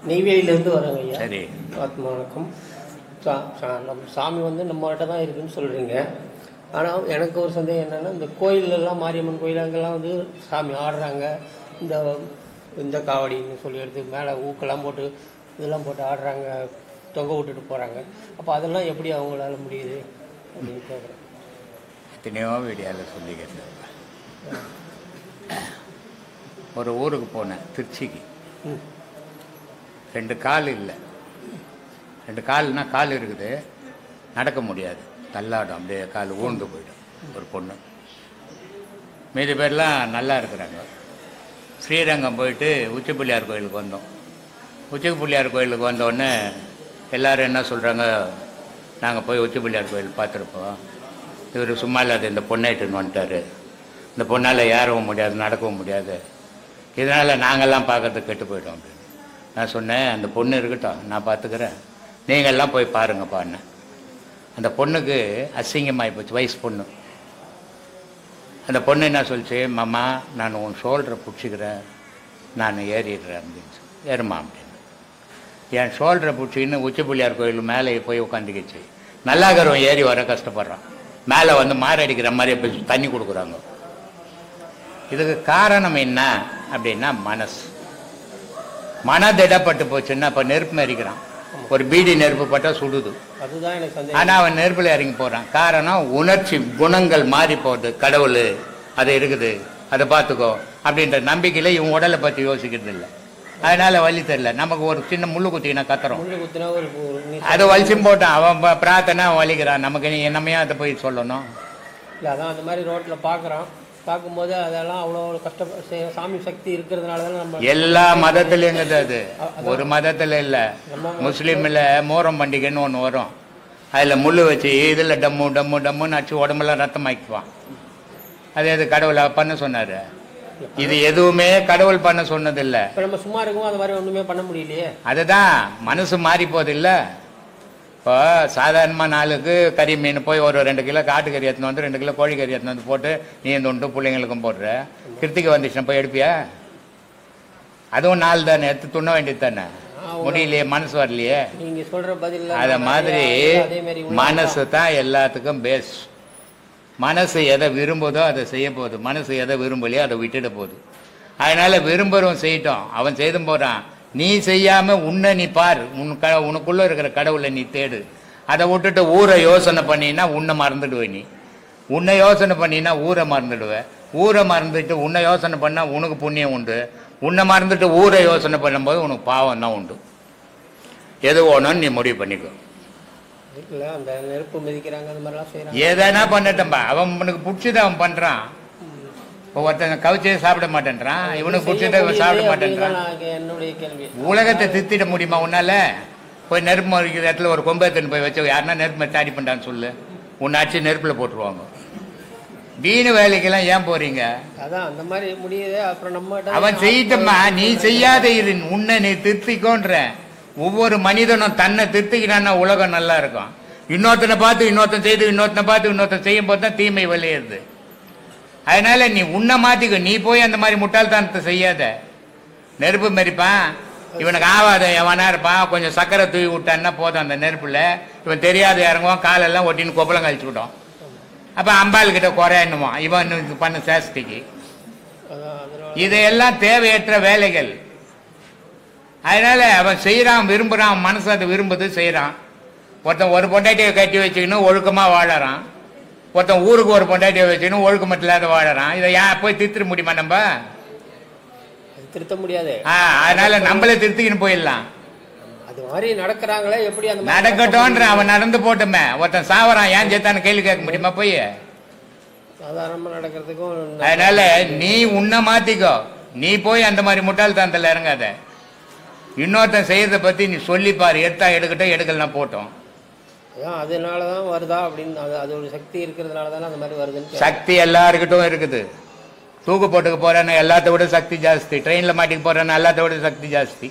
நெய்வேலியிலேருந்து வராங்க ஐயா. சரி, ஆத்மா வணக்கம். நம்ம சாமி வந்து நம்மகிட்ட தான் இருக்குதுன்னு சொல்கிறீங்க. ஆனால் எனக்கு ஒரு சந்தேகம் என்னென்னா, இந்த கோயிலெல்லாம் மாரியம்மன் கோயில் அங்கெல்லாம் வந்து சாமி ஆடுறாங்க, இந்த இந்த காவடின்னு சொல்லி எடுத்து மேலே ஊக்கெல்லாம் போட்டு இதெல்லாம் போட்டு ஆடுறாங்க, தொங்க விட்டுட்டு போகிறாங்க. அப்போ அதெல்லாம் எப்படி அவங்களால முடியுது அப்படின்னு கேட்குறேன். எத்தனையோ வீடியோவில் சொல்லிக்கிறது. ஒரு ஊருக்கு போனேன், திருச்சிக்கு. 2 கால் இல்லை, 2 கால்னா கால் இருக்குது, நடக்க முடியாது, தள்ளாடும், அப்படியே கால் ஊழ்ந்து போயிடும் ஒரு பொண்ணு. மீதி பேர்லாம் நல்லா இருக்கிறாங்க. ஸ்ரீரங்கம் போயிட்டு உச்சி பிள்ளையார் கோயிலுக்கு வந்தோம். உச்சி பிள்ளையார் கோயிலுக்கு வந்தோடனே எல்லோரும் என்ன சொல்கிறாங்க, நாங்கள் போய் உச்சி பிள்ளையார் கோயில் பார்த்துருப்போம், இவர் சும்மா இல்லாத இந்த பொண்ணாயிட்டுன்னு வந்துட்டார், இந்த பொண்ணால் ஏறவும் முடியாது, நடக்கவும் முடியாது, இதனால் நாங்கள்லாம் பார்க்கறதுக்கு கெட்டு போயிட்டோம் அப்படின்னு நான் சொன்னேன். அந்த பொண்ணு இருக்கட்டும், நான் பார்த்துக்கிறேன், நீங்கள்லாம் போய் பாருங்கப்பான்னு. அந்த பொண்ணுக்கு அசிங்கமாகி போச்சு, வயசு பொண்ணு. அந்த பொண்ணு என்ன சொல்லிச்சு, மாமா நான் உன் ஷோல்டரை பிடிச்சிக்கிறேன், நான் ஏறிடுறேன் அப்படின்னு சொல்லி. ஏறுமா அப்படின்னு என் ஷோல்டரை பிடிச்சிக்கின்னு உச்சி பிள்ளையார் கோயில் மேலே போய் உட்காந்துக்கிச்சு. நல்லாக்கிறவன் ஏறி வர கஷ்டப்படுறான், மேலே வந்து மாரடிக்கிற மாதிரி போய் தண்ணி கொடுக்குறாங்க. இதுக்கு காரணம் என்ன அப்படின்னா மனதிடப்பட்டு போச்சுன்னா. இப்போ நெருப்பு மறிக்கிறான், ஒரு பீடி நெருப்பு பட்டால் சுடுது, ஆனால் அவன் நெருப்பில் இறங்கி போகிறான். காரணம் உணர்ச்சி குணங்கள் மாறி போகுது. கடவுள் அது இருக்குது, அதை பார்த்துக்கோ அப்படின்ற நம்பிக்கையில் இவன் உடலை பற்றி யோசிக்கிறது இல்லை. அதனால வலி தெரியல. நமக்கு ஒரு சின்ன முள்ளு குத்தினா கத்துறோம், அதை வலிச்சும் போட்டான். அவன் பிரார்த்தனை வலிக்கிறான், நமக்கு என்னமையா அதை போய் சொல்லணும். இல்லை அதான் அந்த மாதிரி ரோட்டில் பார்க்குறான், பார்க்கும்போது அதெல்லாம் அவ்வளோ கஷ்டப்பட்டு சாமி சக்தி இருக்கிறதுனால தான் நம்ம எல்லா மதத்துலேயுங்குது. அது ஒரு மதத்தில் இல்லை. முஸ்லீமில் மோரம் பண்டிகைன்னு ஒன்று வரும், அதில் முள் வச்சு இதில் டம்மு டம்மு டம்முன்னு அடிச்சு உடம்பெல்லாம் ரத்தமாக்குவான். அது கடவுளை பண்ண சொன்னார். இது எதுவுமே கடவுள் பண்ண சொன்னதில்லை. நம்ம சும்மா இருக்கும், அது மாதிரி ஒன்றுமே பண்ண முடியலையே. அதுதான் மனசு மாறி போகுது இல்லை. இப்போ சாதாரணமாக நாளுக்கு கறி மீன் போய் ஒரு 2 கிலோ காட்டுக்கறி எடுத்துன்னு வந்து 2 கிலோ கோழிக்கறி எடுத்துன்னு வந்து போட்டு நீ இந்த உண்டு பிள்ளைங்களுக்கும் போடுற. கிருத்திகை வந்துச்சுன்னா போய் எடுப்பியா? அதுவும் நாள் தானே, எடுத்து துண்ண வேண்டியது தானே. முடியலையே, மனசு வரலையே. நீங்கள் சொல்கிற பதில் அதை மாதிரி மனசு தான் எல்லாத்துக்கும் பேஸ். மனசு எதை விரும்புதோ அதை செய்ய போகுது, மனசு எதை விரும்பலையோ அதை விட்டுட போகுது. அதனால விரும்புகிறவன் செய்யட்டும், அவன் செய்து போகிறான். நீ செய்யாம உன்னை நீ பார், உனக்குள்ள இருக்கிற கடவுளை நீ தேடு. அதை விட்டுட்டு ஊரை யோசனை பண்ணினா உன்னை மறந்துடுவே. நீ உன்னை யோசனை பண்ணினா ஊரை மறந்துடுவ. ஊரை மறந்துட்டு உன்னை யோசனை பண்ணா உனக்கு புண்ணியம் உண்டு. உன்னை மறந்துட்டு ஊரை யோசனை பண்ணும்போது உனக்கு பாவம் தான் உண்டு. எது வேணும்னு நீ முடிவு பண்ணிக்கோ. அந்த நெருப்பு மிதிக்கிறாங்க, அந்த மாதிரிலாம் செய்யறாங்க. ஏதானா பண்ணட்டம்பா, அவனுக்கு பிடிச்சதை அவன் பண்றான். ஒருத்தன் கவிச்சே சாப்பிட மாட்டேன்றான், இவனுக்கு பிடிச்சதை சாப்பிட மாட்டேன்றான். உலகத்தை தித்திட முடியுமா உன்னால? போய் நெருப்பு மறிக்கிற இடத்துல ஒரு கொம்பத்துன்னு போய் வச்சு யாருன்னா நெருப்பு தாடி பண்ணான்னு சொல்லு, உன்னை அடிச்சு நெருப்புல போட்டுருவாங்க. வீணு வேலைக்கெல்லாம் ஏன் போறீங்க? அதான் அந்த மாதிரி முடியுது. அப்புறம் நம்ம அவன் செய்யட்டம்மா, நீ செய்யாத இரு, உன்னை நீ திருத்திக்கோன்ற. ஒவ்வொரு மனிதனும் தன்னை திருத்திக்கிட்டான்னா உலகம் நல்லா இருக்கும். இன்னொருத்தனை பார்த்து இன்னொருத்தன் செய்து, இன்னொருத்தனை பார்த்து இன்னொருத்தன் செய்யும் போது தான் தீமை விளையுது. அதனால நீ உன்னை மாத்திக்க. நீ போய் அந்த மாதிரி முட்டாள்தனத்தை செய்யாத. நெருப்பு மறிப்பான், இவனுக்கு ஆவாத எவனா இருப்பான், கொஞ்சம் சக்கரை தூவி விட்டான்னா போதும் அந்த நெருப்புல. இவன் தெரியாத இறங்குவான், காலெல்லாம் ஒட்டின்னு கொப்பளம் கழிச்சுக்கிட்டோம். அப்போ அம்பாள் கிட்ட குறையணுமா இவன் பண்ண சேஷ்டிக்கு. இதையெல்லாம் தேவையற்ற வேலைகள். அதனால அவன் செய்யறான், விரும்புறான், மனசு அதை விரும்புது, செய்யறான். ஒருத்தன் ஒரு பொண்டாட்டியை கட்டி வச்சுக்கணும் ஒழுக்கமா வாழறான், ஒருத்தன் ஊருக்கு ஒரு பொண்டாட்டியை வச்சுக்கணும் ஒழுக்கமற்ற இல்லாத வாழறான். இதை ஏன் போய் திருத்த முடியுமா? நம்ம திருத்த முடியாது. அதனால நம்மளே திருத்திக்கின்னு போயிடலாம். அது மாதிரி நடக்கிறாங்களே, எப்படி அந்த நடக்கட்டும்ன்ற அவன் நடந்து போட்டுமே. ஒருத்தன் சாவறான், ஏன் சேர்த்தான்னு கேள்வி கேட்க முடியுமா போய்? சாதாரணமா நடக்கிறதுக்கும். அதனால நீ உன்னை மாத்திக்கோ. நீ போய் அந்த மாதிரி முட்டாள்தனத்தில் இறங்காத. இன்னொருத்தன் செய்யறத பத்தி நீ சொல்லிப்பாரு, எடுத்தா எடுக்கட்டும், எடுக்கலாம் போட்டோம். அதனாலதான் வருதா அப்படின்னு. அது ஒரு சக்தி இருக்கிறதுனால தானே அந்த மாதிரி வருதுன்னு. சக்தி எல்லாருக்கிட்டும் இருக்குது. தூக்கு போட்டுக்கு போறான்னு எல்லாத்த விட சக்தி ஜாஸ்தி. ட்ரெயின்ல மாட்டிக்கு போறான்னு எல்லாத்த விட சக்தி ஜாஸ்தி.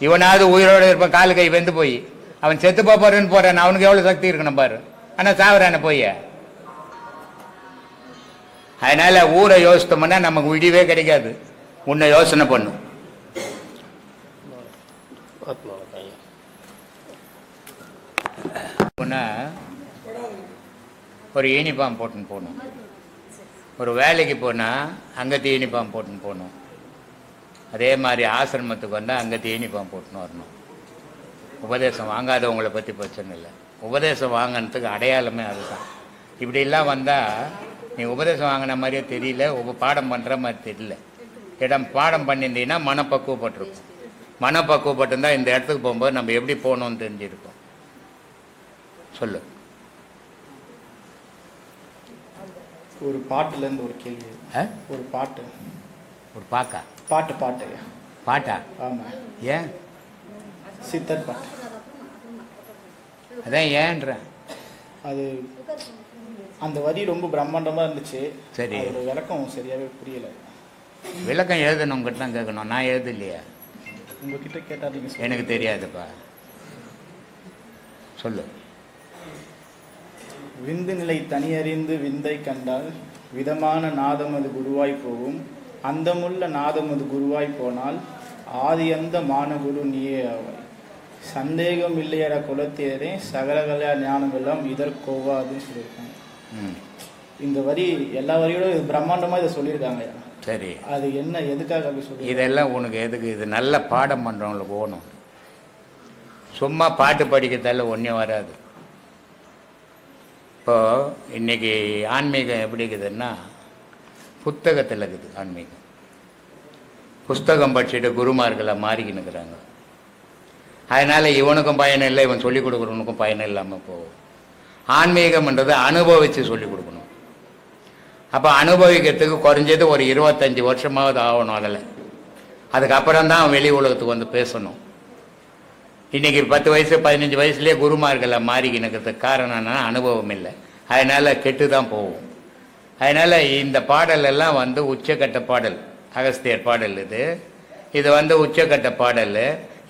இவனாவது உயிரோடு இருப்பான், காலு கை வெந்து போய். அவன் செத்து போறேன்னு போறான், அவனுக்கு எவ்வளவு சக்தி இருக்கணும் பாரு. ஆனா சாவறான போய். அதனால ஊரை யோசித்தோம்னா நமக்கு விடிவே கிடைக்காது. உன்னை யோசனை பண்ணும். ஆத்மாவதாயா. ஒரு யூனிஃபார்ம் போட்டுன்னு போகணும். ஒரு வேலைக்கு போனால் அங்கத்து யூனிஃபார்ம் போட்டுன்னு போகணும். அதே மாதிரி ஆசிரமத்துக்கு வந்தால் அங்கத்து யூனிஃபார்ம் போட்டுன்னு வரணும். உபதேசம் வாங்காதவங்களை பற்றி பிரச்சனை இல்லை. உபதேசம் வாங்கினதுக்கு அடையாளமே அதுதான். இப்படிலாம் வந்தால் நீ உபதேசம் வாங்கின மாதிரியே தெரியல, பாடம் பண்ணுற மாதிரி தெரியல. இடம் பாடம் பண்ணியிருந்தீங்கன்னா மனப்பக்குவப்பட்டிருக்கும். மனப்பக்குவப்பட்டிருந்தால் இந்த இடத்துக்கு போகும்போது நம்ம எப்படி போகணும்னு தெரிஞ்சிருக்கோம். சொல்லு. ஒரு பாட்டுலேருந்து ஒரு கேள்வி. ஒரு பாட்டு. ஒரு பாக்கா? பாட்டு பாட்டு. பாட்டா? ஆமாம். ஏன்? சித்தர் பாட்டு. அதான் ஏன்றேன். அது அந்த வரி ரொம்ப பிரம்மாண்டமாக இருந்துச்சு. சரி. ஒரு விளக்கம் சரியாகவே புரியலை. விளக்கம் எழுதணும், உங்ககிட்ட தான் கேட்கணும். நான் எழுதலையா? உங்ககிட்ட கேட்டால் நீங்கள். எனக்கு தெரியாதுப்பா, சொல்லு. விந்து நிலை தனியறிந்து விந்தை கண்டால் விதமான நாதம் அது குருவாய் போகும். அந்தமுள்ள நாதம் அது குருவாய் போனால் ஆதி அந்த மானகுரு நீயே ஆவாய். சந்தேகம் இல்லையட குலத்தேரே சகலகல ஞானம் எல்லாம் இதற்கோவாதுன்னு சொல்லியிருக்காங்க. இந்த வரி எல்லா வரியோட பிரம்மாண்டமாக இதை சொல்லியிருக்காங்க. சரி, அது என்ன, எதுக்காக அப்படி சொல்லி? இதெல்லாம் உனக்கு எதுக்கு? இது நல்ல பாடம் பண்ணுறவங்களுக்கு ஓணும். சும்மா பாட்டு படிக்கிறதால ஒன்றும் வராது. இப்போது இன்றைக்கி ஆன்மீகம் எப்படி இருக்குதுன்னா புத்தகத்தில் இருக்குது. ஆன்மீகம் புஸ்தகம் படிச்சுட்டு குருமார்களை மாறிக்கின்னுக்குறாங்க. அதனால் இவனுக்கும் பயன் இல்லை, இவன் சொல்லிக் கொடுக்குறவனுக்கும் பயன் இல்லாமல் போகும். ஆன்மீகம்ன்றது அனுபவித்து சொல்லிக் கொடுக்கணும். அப்போ அனுபவிக்கிறதுக்கு குறைஞ்சது ஒரு 25 வருஷமாவது ஆகணும். அதுக்கப்புறம் தான் அவன் வெளி உலகத்துக்கு வந்து பேசணும். இன்றைக்கி 10 வயசு 15 வயசுலேயே குருமார்களை மாறிக்கினுக்கிறதுக்கு காரணம் என்னன்னா அனுபவம் இல்லை. அதனால் கெட்டு தான் போகும். அதனால் இந்த பாடலெல்லாம் வந்து உச்சக்கட்ட பாடல், அகஸ்தியர் பாடல். இது வந்து உச்சக்கட்ட பாடல்.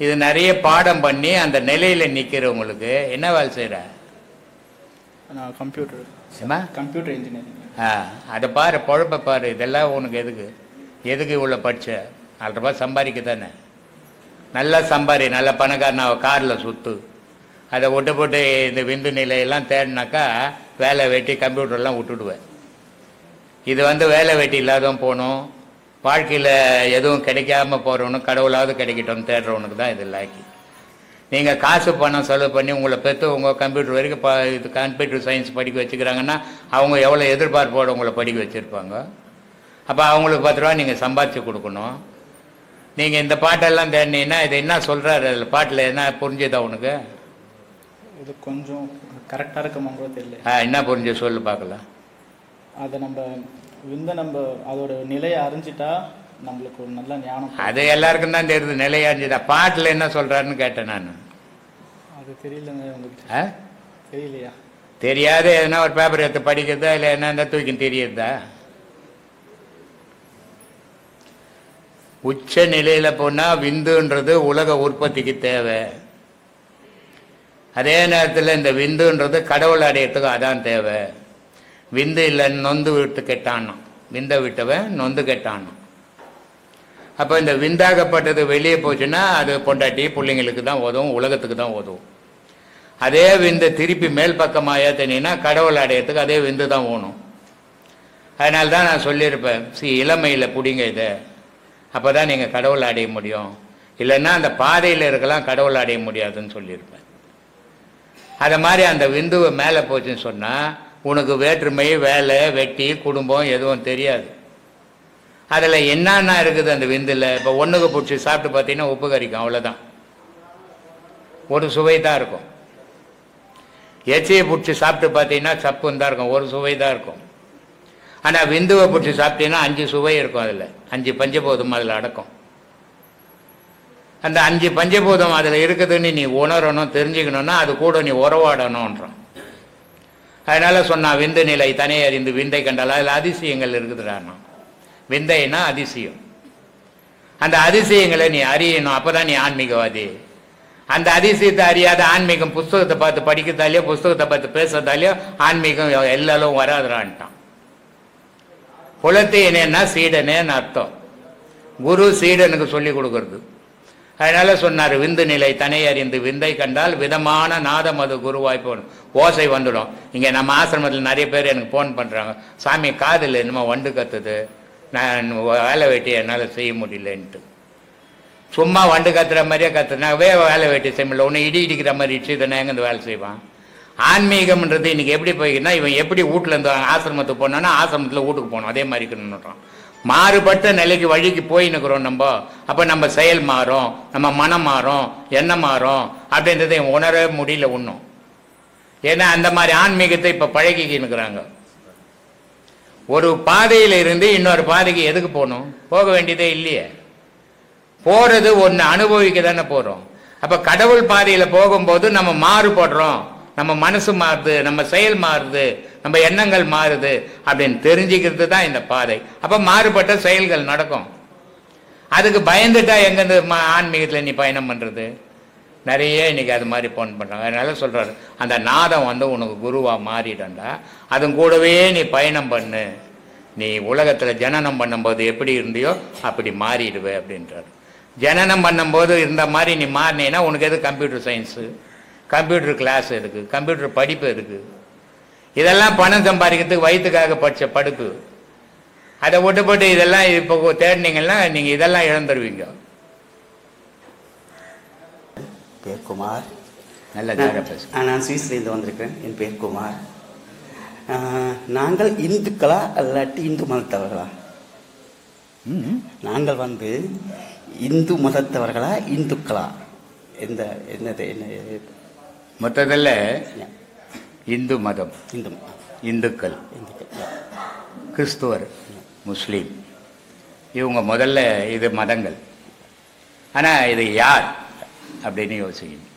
இது நிறைய பாடம் பண்ணி அந்த நிலையில் நிற்கிறவங்களுக்கு என்ன வேலை செய்கிற? நான் கம்ப்யூட்டர் இன்ஜினியரிங். அதை பாரு, பொழப்ப பாரு. இதெல்லாம் உனக்கு எதுக்கு இவ்வளோ படித்த? 4 ரூபாய் சம்பாதிக்க தானே. நல்லா சம்பாரி, நல்ல பணக்காரன் காரில் சுற்று. அதை விட்டு போட்டு இந்த விந்து நிலையெல்லாம் தேடினாக்கா வேலை வெட்டி கம்ப்யூட்டர்லாம் விட்டுடுவேன். இது வந்து வேலை வெட்டி இல்லாதவன் போகணும், வாழ்க்கையில் எதுவும் கிடைக்காம போகிறவனும் கடவுளாவது கிடைக்கட்டும்னு தேடுறவனுக்கு தான் இது லாக்கி. நீங்கள் காசு பணம் செலவு பண்ணி உங்களை பெற்று உங்கள் கம்ப்யூட்டர் வரைக்கும் இது கம்ப்யூட்டர் சயின்ஸ் படிக்க வச்சுக்கிறாங்கன்னா அவங்க எவ்வளோ எதிர்பார்ப்போடு உங்களை படிக்க வச்சுருப்பாங்க. அப்போ அவங்களுக்கு 10 ரூபா நீங்கள் சம்பாதிச்சு கொடுக்கணும். நீங்கள் இந்த பாட்டெல்லாம் தேடினீங்கன்னா இது என்ன சொல்கிறாரு அதில் பாட்டில் என்ன புரிஞ்சுதா உனக்கு? இது கொஞ்சம் கரெக்டாக இருக்குமா கூட தெரியல. என்ன புரிஞ்சு சொல்லு பார்க்கலாம். அதை நம்ம அதோட நிலையை அறிஞ்சிட்டா நம்மளுக்கு ஒரு நல்ல ஞானம். அது எல்லாருக்கும் தான் தெரியுது, நிலையை அறிஞ்சிட்டா. பாட்டில் என்ன சொல்கிறாருன்னு கேட்டேன் நான். அது தெரியலங்க உங்களுக்கு. தெரியலையா? தெரியாது. எதுனா ஒரு பேப்பர் எடுத்து படிக்கிறதா இல்லை என்ன தூக்கி தெரியுதா? உச்ச நிலையில் போனால் விந்துன்றது உலக உற்பத்திக்கு தேவை. அதே நேரத்தில் இந்த விந்துன்றது கடவுள் அடையிறதுக்கு அதான் தேவை. விந்து இல்லைன்னு நொந்து விட்டு கெட்டானோ, விந்தை விட்டவன் நொந்து கெட்டானோ. அப்போ இந்த விந்தாகப்பட்டது வெளியே போச்சுன்னா அது பொண்டாட்டி பிள்ளைங்களுக்கு தான் உதவும், உலகத்துக்கு தான் உதவும். அதே விந்து திருப்பி மேல் பக்கமாக ஏற்றினீங்கன்னா கடவுள் அடையிறதுக்கு அதே விந்து தான் ஓணும். அதனால தான் நான் சொல்லியிருப்பேன், இளமையில் பிடிங்க இதை, அப்போ தான் நீங்கள் கடவுள் அடைய முடியும். இல்லைன்னா அந்த பாதையில் இருக்கலாம், கடவுள் அடைய முடியாதுன்னு சொல்லியிருப்பேன். அதை மாதிரி அந்த விந்துவை மேலே போச்சுன்னு சொன்னால் உனக்கு வேற்றுமை, வேலை, வெட்டி, குடும்பம் எதுவும் தெரியாது. அதில் என்னென்ன இருக்குது அந்த விந்தில்? இப்போ ஒன்றுக்கு பிடிச்சி சாப்பிட்டு பார்த்தீங்கன்னா உப்பு கறிக்கும், அவ்வளோதான். ஒரு சுவை தான் இருக்கும். எச்சியை பிடிச்சி சாப்பிட்டு பார்த்தீங்கன்னா சப்புன்னு தான் இருக்கும், ஒரு சுவை தான் இருக்கும். ஆனால் விந்துவை பிடிச்சி சாப்பிட்டீங்கன்னா 5 சுவை இருக்கும். அதில் 5 பஞ்சபூதம் அதில் அடக்கும். அந்த 5 பஞ்சபூதம் அதில் இருக்குதுன்னு நீ உணரணும், தெரிஞ்சுக்கணும்னா அது கூட நீ உறவாடணுன்றான். அதனால சொன்னா விந்து நிலை தனியை அறிந்து விந்தை கண்டால் அதில் அதிசயங்கள் இருக்குதுடானா. விந்தைன்னா அதிசயம். அந்த அதிசயங்களை நீ அறியணும், அப்போதான் நீ ஆன்மீகவாதி. அந்த அதிசயத்தை அறியாத ஆன்மீகம் புஸ்தகத்தை பார்த்து படிக்கிறதாலேயோ புஸ்தகத்தை பார்த்து பேசுறதாலேயோ ஆன்மீகம் எல்லாரும் வராதுறான்ட்டான். குலத்தை என்னன்னா சீடனேன்னு அர்த்தம். குரு சீடனுக்கு சொல்லி கொடுக்கறது. அதனால சொன்னார், விந்து நிலை தனை அறிந்து விந்தை கண்டால் விதமான நாதம் அது குருவாய் போகணும், ஓசை வந்துடும். இங்கே நம்ம ஆசிரமத்தில் நிறைய பேர் எனக்கு ஃபோன் பண்ணுறாங்க, சாமி காதில் என்னமோ வண்டு கத்துது, நான் வேலை வெட்டி என்னால் செய்ய முடியலன்ட்டு. சும்மா வண்டு கத்துற மாதிரியே கத்துனா வேலை வெட்டி செய்ய முடியல, ஒன்று இடிக்கிற மாதிரி இடிச்சுதானே எங்கே இந்த வேலை செய்வான். ஆன்மீகம்ன்றது இன்னைக்கு எப்படி போய்க்குன்னா, இவன் எப்படி வீட்டில் இருந்து ஆசிரமத்துக்கு போனான்னா ஆசிரமத்தில் வீட்டுக்கு போகணும், அதே மாதிரி இருக்கணுன்றான். மாறுபட்ட நிலைக்கு வழிக்கு போயின்னுக்கிறோம் நம்ம. அப்போ நம்ம செயல் மாறும், நம்ம மனம் மாறும், எண்ணம் மாறும் அப்படின்றத உணர முடியல ஒன்றும். ஏன்னா அந்த மாதிரி ஆன்மீகத்தை இப்போ பழகிக்கின்னுக்குறாங்க. ஒரு பாதையில் இருந்து இன்னொரு பாதைக்கு எதுக்கு போகணும்? போக வேண்டியதே இல்லையே. போகிறது ஒன்று அனுபவிக்க தானே போகிறோம். அப்போ கடவுள் பாதையில் போகும்போது நம்ம மாறுபடுறோம், நம்ம மனசு மாறுது, நம்ம செயல் மாறுது, நம்ம எண்ணங்கள் மாறுது அப்படின்னு தெரிஞ்சுக்கிறது தான் இந்த பாதை. அப்போ மாறுபட்ட செயல்கள் நடக்கும். அதுக்கு பயந்துட்டா எங்கேருந்து ஆன்மீகத்தில் நீ பயணம் பண்ணுறது? நிறைய இன்னைக்கு அது மாதிரி ஃபோன் பண்ணுறாங்க. அதனால சொல்கிறாரு, அந்த நாதம் வந்து உனக்கு குருவாக மாறிடண்டா, அதன் கூடவே நீ பயணம் பண்ணு. நீ உலகத்தில் ஜனனம் பண்ணும்போது எப்படி இருந்தியோ அப்படி மாறிடுவே அப்படின்றாரு. ஜனனம் பண்ணும்போது இருந்த மாதிரி நீ மாறினீன்னா உனக்கு எது கம்ப்யூட்டர் சயின்ஸு, கம்ப்யூட்டர் கிளாஸ் எதுக்கு, கம்ப்யூட்டர் படிப்பு எதுக்கு? இதெல்லாம் பணம் சம்பாதிக்கிறதுக்கு வயிற்றுக்காக படித்த படிப்பு. அதை விட்டுப்பட்டு இதெல்லாம் இப்போ தேடினீங்கன்னா நீங்கள் இதெல்லாம் இழந்துருவீங்க. பேர் குமார். நல்ல ஜாக பேச. நான் சுவிஸ்லேருந்து வந்திருக்கிறேன். என் பேர் குமார். நாங்கள் இந்துக்களா இல்லாட்டி இந்து மதத்தவர்களா? நாங்கள் வந்து இந்து மதத்தவர்களா இந்துக்களா? என்னது என்ன மொத்தத்தில் இந்து மதம், இந்துக்கள், கிறிஸ்துவர், முஸ்லீம், இவங்க முதல்ல இது மதங்கள். ஆனால் இது யார் அப்படின்னு யோசிக்கணும்.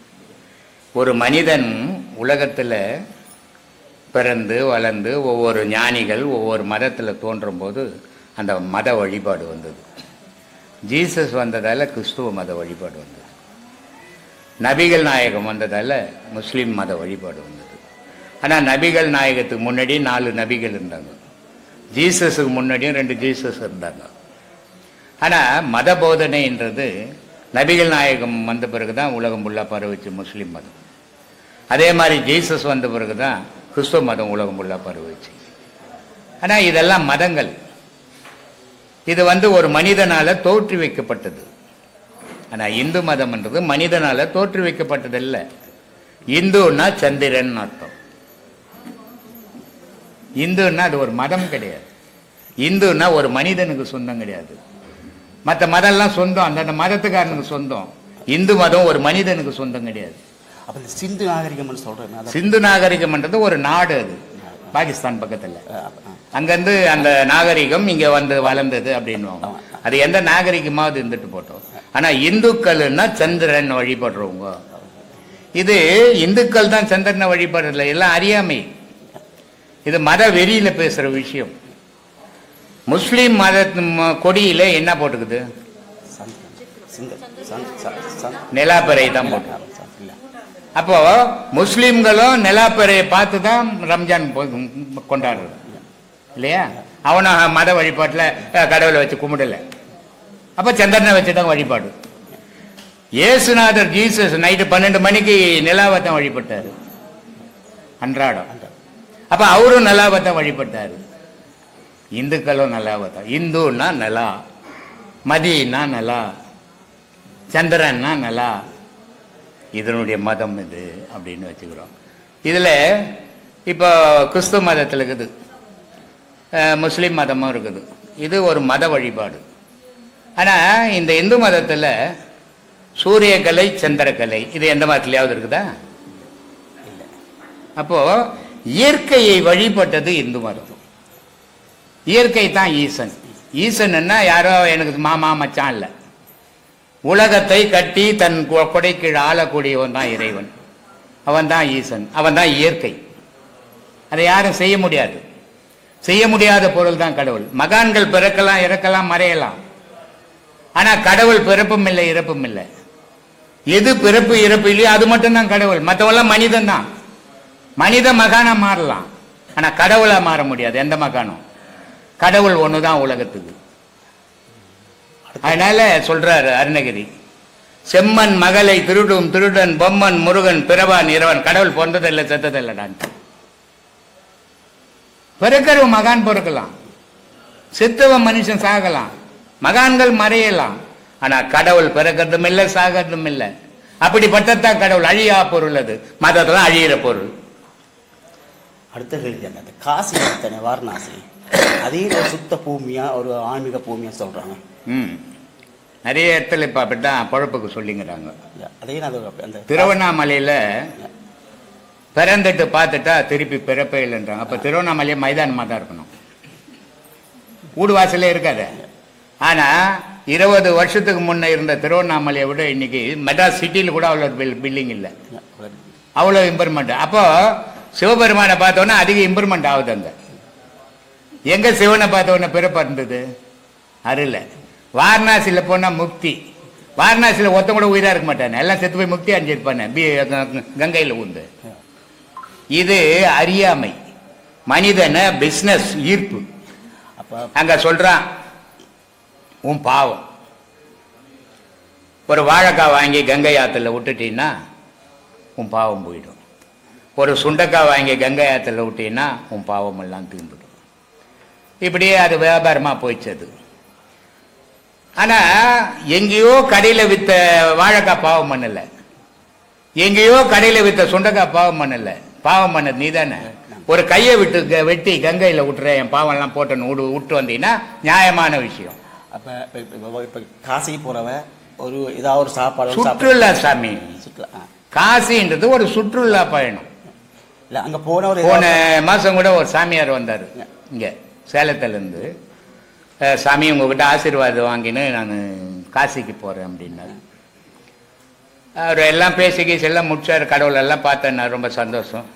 ஒரு மனிதன் உலகத்தில் பிறந்து வளர்ந்து ஒவ்வொரு ஞானிகள் ஒவ்வொரு மதத்தில் தோன்றும் போது அந்த மத வழிபாடு வந்தது. ஜீசஸ் வந்ததால் கிறிஸ்துவ மத வழிபாடு வந்தது. நபிகள் நாயகம் வந்ததால் முஸ்லீம் மத வழிபாடு வந்தது. ஆனால் நபிகள் நாயகத்துக்கு முன்னாடி 4 நபிகள் இருந்தாங்க. ஜீசஸுக்கு முன்னாடியும் 2 ஜீசஸ் இருந்தாங்க. ஆனால் மத போதனைன்றது நபிகள் நாயகம் வந்த பிறகு தான் உலகம் ஃபுல்லாக பரவிச்சு முஸ்லீம் மதம். அதே மாதிரி ஜீசஸ் வந்த பிறகு தான் கிறிஸ்துவ மதம் உலகம் ஃபுல்லாக பரவிச்சு. ஆனால் இதெல்லாம் மதங்கள். இது வந்து ஒரு மனிதனால் தோற்றி வைக்கப்பட்டது. ஆனால் இந்து மதம்ன்றது மனிதனால் தோற்றி வைக்கப்பட்டதில்லை. இந்துன்னா சந்திரன் அர்த்தம். இந்துன்னா அது ஒரு மதம் கிடையாது. இந்துன்னா ஒரு மனிதனுக்கு சொந்தம் கிடையாது. மற்ற மதம்லாம் சொந்தம், அந்தந்த மதத்துக்காரனுக்கு சொந்தம். இந்து மதம் ஒரு மனிதனுக்கு சொந்தம் கிடையாது. அப்போ சிந்து நாகரிகம் சொல்கிறேன். சிந்து நாகரிகம்ன்றது ஒரு நாடு, அது பாகிஸ்தான் பக்கத்தில். அங்கேருந்து அந்த நாகரிகம் இங்கே வந்து வளர்ந்தது அப்படின்வாங்க. அது எந்த நாகரிகமாவது இருந்துட்டு போட்டோம். ஆனால் இந்துக்கள்னா சந்திரன் வழிபடுறவங்க. இது இந்துக்கள் தான் சந்திரனை வழிபடுறதில்ல, எல்லாம் அறியாமை. இது மத வெறியில பேசுற விஷயம். முஸ்லீம் மத கொடியில என்ன போட்டுக்குது? நிலாப்பறை தான் போட்டு. அப்போ முஸ்லீம்களும் நிலாப்பறையை பார்த்து தான் ரம்ஜான் கொண்டாடுறது இல்லையா? அவனை மத வழிபாட்டில் கடவுளை வச்சு கும்பிடல. அப்போ சந்திரனை வச்சு தான் வழிபாடு. இயேசுநாதர் ஜீசஸ் நைட்டு 12 மணிக்கு நிலாவை தான் வழிபட்டாரு அன்றாடம். அப்ப அவரும் நிலாவை தான் வழிபட்டாரு. இந்துக்களும் நிலாவை தான். இந்துன்னா நிலா, மதினா நிலா, சந்திரன்னா நிலா. இதனுடைய மதம் இது அப்படின்னு வச்சுக்கிறோம். இதில் இப்போ கிறிஸ்துவ மதத்தில் இருக்குது, முஸ்லீம் மதமும் இருக்குது. இது ஒரு மத வழிபாடு. ஆனால் இந்த இந்து மதத்தில் சூரியக்கலை, சந்திரக்கலை, இது எந்த மதத்துலையாவது இருக்குதா? அப்போ இயற்கையை வழிபட்டது இந்து மதம். இயற்கை தான் ஈசன். ஈசன்னா யாரோ எனக்கு மாமா மச்சான் இல்லை. உலகத்தை கட்டி தன் கொடைக்கு ஆளக்கூடியவன் தான் இறைவன். அவன் தான் ஈசன், அவன் தான் இயற்கை. அதை யாரும் செய்ய முடியாது. செய்ய முடியாத பொருள் தான் கடவுள். மகான்கள் பிறக்கலாம், இறக்கலாம், மறையலாம். ஆனால் கடவுள் பிறப்பும் இல்லை, இறப்பும் இல்லை. எது பிறப்பு இறப்பு இல்லையோ அது மட்டும்தான் கடவுள். மற்றவெல்லாம் மனிதன் தான். மனித மகானா மாறலாம், ஆனால் கடவுளா மாற முடியாது எந்த மகானும். கடவுள் ஒன்று தான் உலகத்துக்கு. அதனால சொல்றாரு அருணகிரி, செம்மன் மகளை திருடும் திருடன் பொம்மன் முருகன் பிறவான் இரவன். கடவுள் பொந்ததில்லை செத்ததில்லைடான். பிறக்கிற மகான் பிறக்கலாம், செத்தவன் மனுஷன் சாகலாம், மகான்கள் மறையலாம். ஆனா கடவுள் பிறக்கிறதும் இல்லை சாகிறதும் இல்லை. அப்படிப்பட்டதான் கடவுள். அழியா பொருள் அது, மதத்துல அழியிற பொருள். அடுத்த கேள்வி அந்த காசி தானே வாரணாசி, அதே ஒரு சுத்த பூமியா ஒரு ஆன்மீக பூமியா சொல்றாங்க. நிறைய இடத்துல இப்ப அப்படித்தான் பொழப்புக்கு சொல்லிங்கிறாங்க. அதே அந்த திருவண்ணாமலையில பிறந்துட்டு பார்த்துட்டா திருப்பி பிறப்பே இல்லைன்றாங்க. அப்ப திருவண்ணாமலையை மைதானமா தான் இருக்கணும், வீடு வாசலே இருக்காது. ஆனா 20 வருஷத்துக்கு முன்ன இருந்த திருவண்ணாமலையை விட இன்னைக்கு மெட்ராஸ் சிட்டியில் கூட அவ்வளோ பில்டிங் இல்லை, அவ்வளோ இம்ப்ரூவ்மெண்ட். அப்போ சிவபெருமானை பார்த்தோன்னா அதிக இம்ப்ரூவ்மெண்ட் ஆகுது. அங்க எங்க சிவனை பார்த்தோன்னா பிறப்பா இருந்தது அருள. வாரணாசியில் போனா முக்தி. வாரணாசியில் ஒருத்தன் கூட உயிரா இருக்க மாட்டானே, எல்லாம் செத்து போய் முக்தி அடைஞ்சிருப்பானே கங்கையில் ஊந்து. இது அறியாமை, மனிதன பிசினஸ் ஈர்ப்பு. அங்க சொல்றான் உன் பாவம். ஒரு வாழைக்காய் வாங்கி கங்கை ஆத்துல விட்டுட்டீங்கன்னா உன் பாவம் போயிடும். ஒரு சுண்டைக்காய் வாங்கி கங்கை ஆத்துல விட்டீங்கன்னா உன் பாவம் எல்லாம் தீர்ந்துடும். இப்படியே அது வியாபாரமா போயிச்சது. ஆனா எங்கேயோ கடையில வித்த வாழைக்காய் பாவம் பண்ணல, எங்கேயோ கடையில வித்த சுண்டைக்காய் பாவம் பண்ணல. பாவம் பண்ணது நீ தானே. ஒரு கையை விட்டு வெட்டி கங்கையில விட்டுற, என் பாவம் எல்லாம் போட்டன்னு விட்டு வந்தீங்கன்னா நியாயமான விஷயம். அப்ப காசி போறவ ஒரு ஏதாவது ஒரு சாப்பாடு சுற்றுலா சாமி. காசின்றது ஒரு சுற்றுலா பயணம். இல்ல அங்க போன மாசம் கூட ஒரு சாமியார் வந்தாரு இங்க சேலத்துல இருந்து. சாமி உங்ககிட்ட ஆசீர்வாதம் வாங்கின்னு நான் காசிக்கு போறேன் அப்படின்னாரு. அவர் எல்லாம் பேசி எல்லாம் முடிச்சாரு. கடவுள் எல்லாம் பார்த்தேன், நான் ரொம்ப சந்தோஷம்.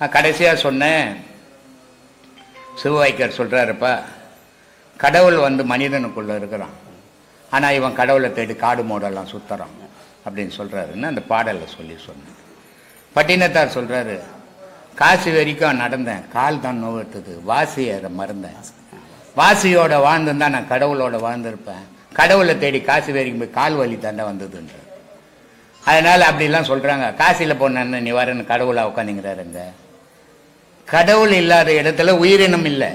கடைசியா சொன்னேன், சிவவாய்க்கர் சொல்றாருப்பா, கடவுள் மனிதனுக்குள்ள இருக்கிறான், ஆனா இவன் கடவுளை தேடி காடு மோடெல்லாம் சுத்துறான் அப்படின்னு சொல்றாருன்னு அந்த பாடலை சொன்னேன். பட்டினத்தார் சொல்றாரு, காசி வரைக்கும் நடந்தேன், கால் தான் நோவெடுத்தது, வாசி அதை மறந்தேன். வாசியோட வாழ்ந்துருந்தா நான் கடவுளோட வாழ்ந்திருப்பேன், கடவுளை தேடி காசி வரைக்கும் போய் கால் வலி தாண்டா வந்ததுன்ற. அதனால அப்படிலாம் சொல்றாங்க. காசியில போன நீ வரன்னு கடவுளா உட்காந்துங்கிறாருங்க. கடவுள் இல்லாத இடத்துல உயிரினம் இல்லை,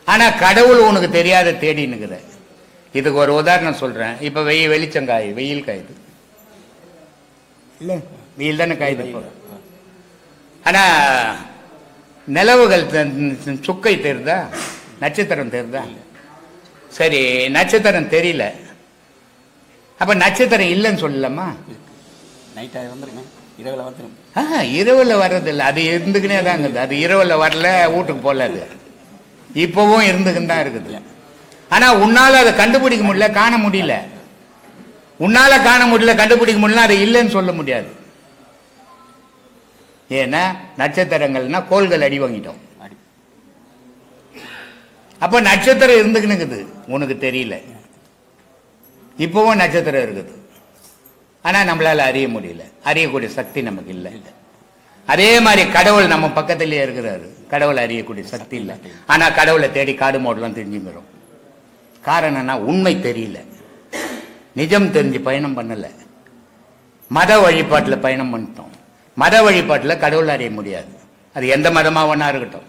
ஆனா கடவுள் உனக்கு தெரியாத தேடினுங்கிற. இதுக்கு ஒரு உதாரணம் சொல்றேன். இப்ப வெளிச்சம் காயுது, வெயில் காயுது இல்ல, வெயில் தானே காயுது. ஆனா நிலவுகள் சுக்கை தெரியுதா, நட்சத்திரம் தெரியுதா? சரி, நட்சத்திரம் தெரியல, அப்ப நட்சத்திரம் இல்லைன்னு சொல்லலாமா? இரவுல வர்றது இல்லை, அது இருந்துக்குனே தான் இருக்குது. அது இரவுல வரல, வீட்டுக்கு போல, அது இப்பவும் இருந்துக்குன்னு தான் இருக்குது. ஆனா உன்னால அதை கண்டுபிடிக்க முடியல, காண முடியல. உன்னால காண முடியல, கண்டுபிடிக்க முடியல, அது இல்லைன்னு சொல்ல முடியாது. ஏன்னா நட்சத்திரங்கள்னா கோள்கள் அடி வாங்கிட்டோம். அப்ப நட்சத்திரம் இருந்துக்குன்னு உனக்கு தெரியல, இப்பவும் நட்சத்திரம் இருக்குது. ஆனா நம்மளால அறிய முடியல, அறியக்கூடிய சக்தி நமக்கு இல்லை. அதே மாதிரி கடவுள் நம்ம பக்கத்திலேயே இருக்கிறாரு, கடவுளை அறியக்கூடிய சக்தி இல்லை. ஆனா கடவுளை தேடி காடு மோடெல்லாம் தெரிஞ்சுக்கிறோம். காரணம்னா உண்மை தெரியல, நிஜம் தெரிஞ்சு பயணம் பண்ணல, மத வழிபாட்டில் பயணம் பண்ணிட்டோம். மத வழிபாட்டில் கடவுள் அறிய முடியாது, அது எந்த மதமாக ஒன்றா இருக்கட்டும்.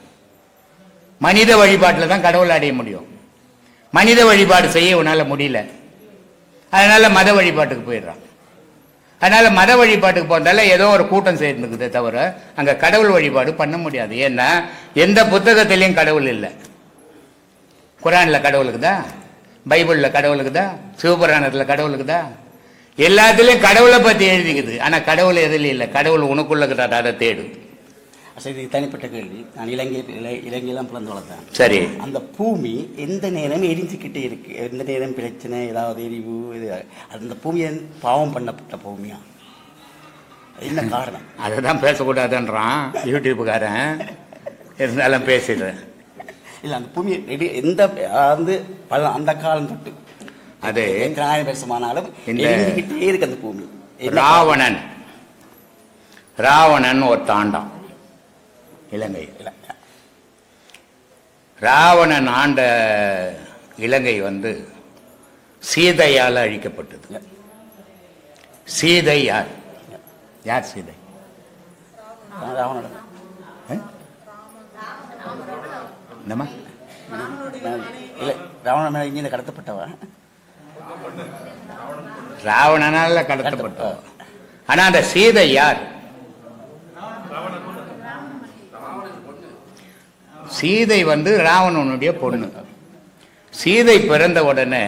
மனித வழிபாட்டில் தான் கடவுள் அடைய முடியும். மனித வழிபாடு செய்ய உன்னால முடியல, அதனால மத வழிபாட்டுக்கு போயிடுறான். அதனால மத வழிபாட்டுக்கு போறதால ஏதோ ஒரு கூட்டம் சேர்ந்துக்குதே தவிர அங்க கடவுள் வழிபாடு பண்ண முடியாது. ஏன்னா எந்த புத்தகத்திலையும் கடவுள் இல்லை. குரான்ல கடவுளுக்குதா, பைபிள்ல கடவுளுக்குதா, சிவபுராணத்துல கடவுளுக்குதா, எல்லாத்துலயும் கடவுளை பத்தி எழுதிக்குது. ஆனா கடவுள் எதுல இல்லை, கடவுள் உனக்குள்ள அதை தேடு. சரி, தனிப்பட்ட கேள்வி. நான் இலங்கையெல்லாம் பிறந்து வளர்த்தேன். சரி, அந்த பூமி எந்த நேரம் எரிஞ்சுக்கிட்டே இருக்கு, எந்த நேரம் பிரச்சனை, ஏதாவது எரிவு, அந்த பூமி பாவம் பண்ணப்பட்ட பூமியா, என்ன காரணம்? அதுதான் பேசக்கூடாதுன்றான் யூடியூப்புக்காரன், இருந்தாலும் பேசிடுறேன். இல்லை, அந்த பூமி எந்த அந்த காலம் தொட்டு அது 1000 வருஷமானாலும் எரிஞ்சுக்கிட்டே இருக்கு அந்த பூமி. ராவணன் ஒரு தாண்டான் இலங்கை. ராவணன் ஆண்ட இலங்கை சீதையால் அழிக்கப்பட்டது. சீதை யார்? யார் சீதை? ராவணோட என்னம்மா? இல்லை, ராவணன் மேலே இங்கே கடத்தப்பட்டவா? ராவணனால கடத்தப்பட்டவ. ஆனா அந்த சீதை யார்? சீதை வந்து ராவணனுடைய பொண்ணு. சீதை பிறந்த உடனே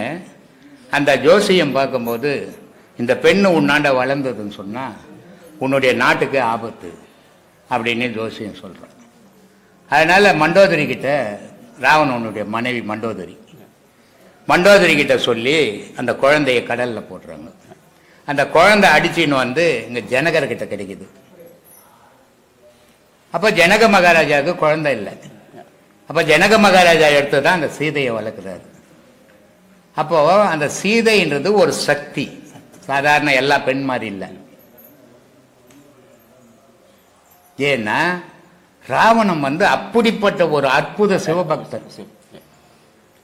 அந்த ஜோசியம் பார்க்கும்போது, இந்த பெண்ணு உன்னாண்ட வளர்ந்ததுன்னு சொன்னா உன்னுடைய நாட்டுக்கு ஆபத்து அப்படின்னு ஜோசியம் சொல்றான். அதனால மண்டோதரி கிட்ட, ராவணனுடைய மனைவி மண்டோதரி கிட்ட சொல்லி அந்த குழந்தைய கடல்ல போடுறாங்க. அந்த குழந்தை அடிச்சின்னு வந்து இங்க ஜனகர்கிட்ட கிடைக்குது. அப்ப ஜனக மகாராஜாவுக்கு குழந்தை இல்லை. அப்ப ஜனக மகாராஜா எடுத்துதான் அந்த சீதையை வளர்க்கிறாரு. அப்போ அந்த சீதைன்றது ஒரு சக்தி, சாதாரண எல்லா பெண் மாதிரி இல்லை. ஏன்னா ராவணன் வந்து அப்படிப்பட்ட ஒரு அற்புத சிவபக்தர்.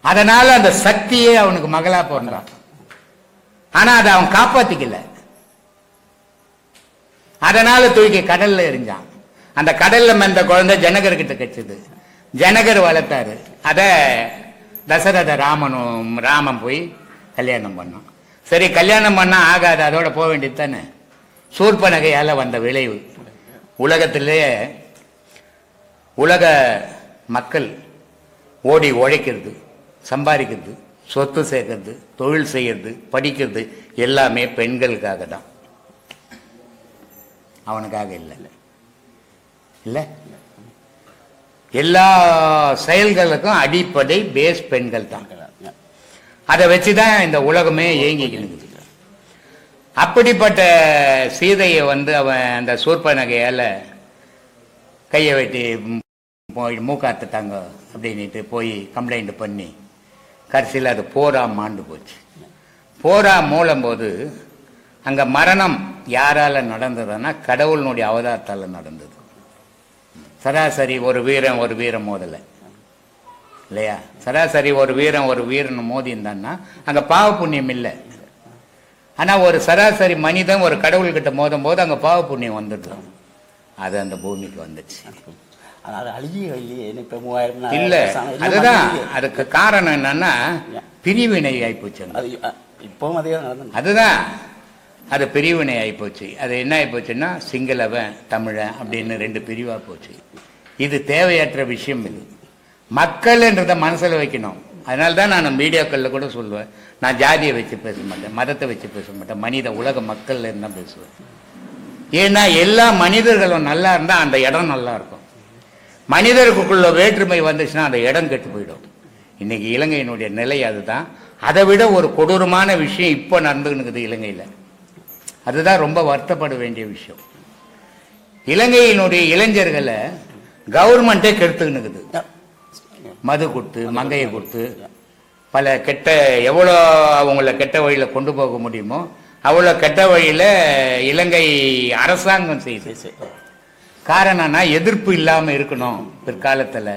அதனால அந்த சக்தியே அவனுக்கு மகளா பிறந்தான். ஆனா அதை அவன் காப்பாத்திக்கல. அதனால தூக்கி கடல்ல எறிஞ்சான். அந்த கடல்ல மெந்த குழந்தை ஜனகர்கிட்ட கிடைச்சது. ஜனகர் வளர்த்தாரு. அத தசரத ராமன் போய் கல்யாணம் பண்ணான். சரி, கல்யாணம் பண்ணா ஆகாது, அதோட போக வேண்டியது தானே. சூர்பனகையால வந்த விளைவு, உலகத்திலேயே உலக மக்கள் ஓடி உழைக்கிறது, சம்பாதிக்கிறது, சொத்து சேர்க்கறது, தொழில் செய்யறது, படிக்கிறது எல்லாமே பெண்களுக்காக தான், அவனுக்காக இல்லை. இல்லை, எல்லா செயல்களுக்கும் அடிப்படை பேஸ் பெண்கள் தான். அதை வச்சுதான் இந்த உலகமே இயங்கிக்கிறது. அப்படிப்பட்ட சீதையை வந்து அவன் அந்த சூர்பனகையால கையை வெட்டி போய் மூக்காத்துட்டாங்க அப்படின்ட்டு போய் கம்ப்ளைண்ட் பண்ணி கடைசியில் அது போரா மாண்டு போச்சு. போரா மூலம் போது அங்க மரணம் யாரால நடந்ததுன்னா கடவுளுடைய அவதாரத்தால நடந்தது. சராசரி ஒரு வீரம் மோதலை இல்லையா? சராசரி ஒரு வீரன் மோதி இருந்தான்னா அங்க பாவ புண்ணியம் இல்லை. ஆனா ஒரு சராசரி மனிதன் ஒரு கடவுள்கிட்ட மோதும் போது அங்க பாவ புண்ணியம் வந்துடும். அது அந்த பூமிக்கு வந்துச்சு. இல்ல, அதுதான் அதுக்கு காரணம் என்னன்னா பிரிவினை ஆயிப்போச்சு. அதுதான் அது பிரிவினை ஆயிப்போச்சு. அது என்ன ஆயிப்போச்சுன்னா சிங்களவன் தமிழன் அப்படின்னு ரெண்டு பிரிவா போச்சு. இது தேவையற்ற விஷயம். இது மக்கள்ன்றத மனசுல வைக்கணும். அதனால்தான் நான் மீடியாக்கள்ல கூட சொல்லுவேன், நான் ஜாதியை வச்சு பேச மாட்டேன், மதத்தை வச்சு பேச மாட்டேன், மனித உலக மக்கள் இருந்தா பேசுவேன். ஏன்னா எல்லா மனிதர்களும் நல்லா இருந்தா அந்த இடம் நல்லா இருக்கும். மனிதருக்குள்ள வேற்றுமை வந்துச்சுன்னா அந்த இடம் கெட்டு போயிடும். இன்னைக்கு இலங்கையினுடைய நிலை அதுதான். அதை விட ஒரு கொடூரமான விஷயம் இப்ப நடந்துக்குது இலங்கையில. அதுதான் ரொம்ப வருத்தப்பட வேண்டிய விஷயம். இலங்கையினுடைய இளைஞர்களை கவர்மெண்டே கெடுத்துக்கினுக்குது. மது கொடுத்து, மங்கையை கொடுத்து, பல கெட்ட எவ்வளோ அவங்கள கெட்ட வழியில கொண்டு போக முடியுமோ அவ்வளோ கெட்ட வழியில இலங்கை அரசாங்கம் செய்யுது. காரணம்னா எதிர்ப்பு இல்லாம இருக்கணும் பிற்காலத்துல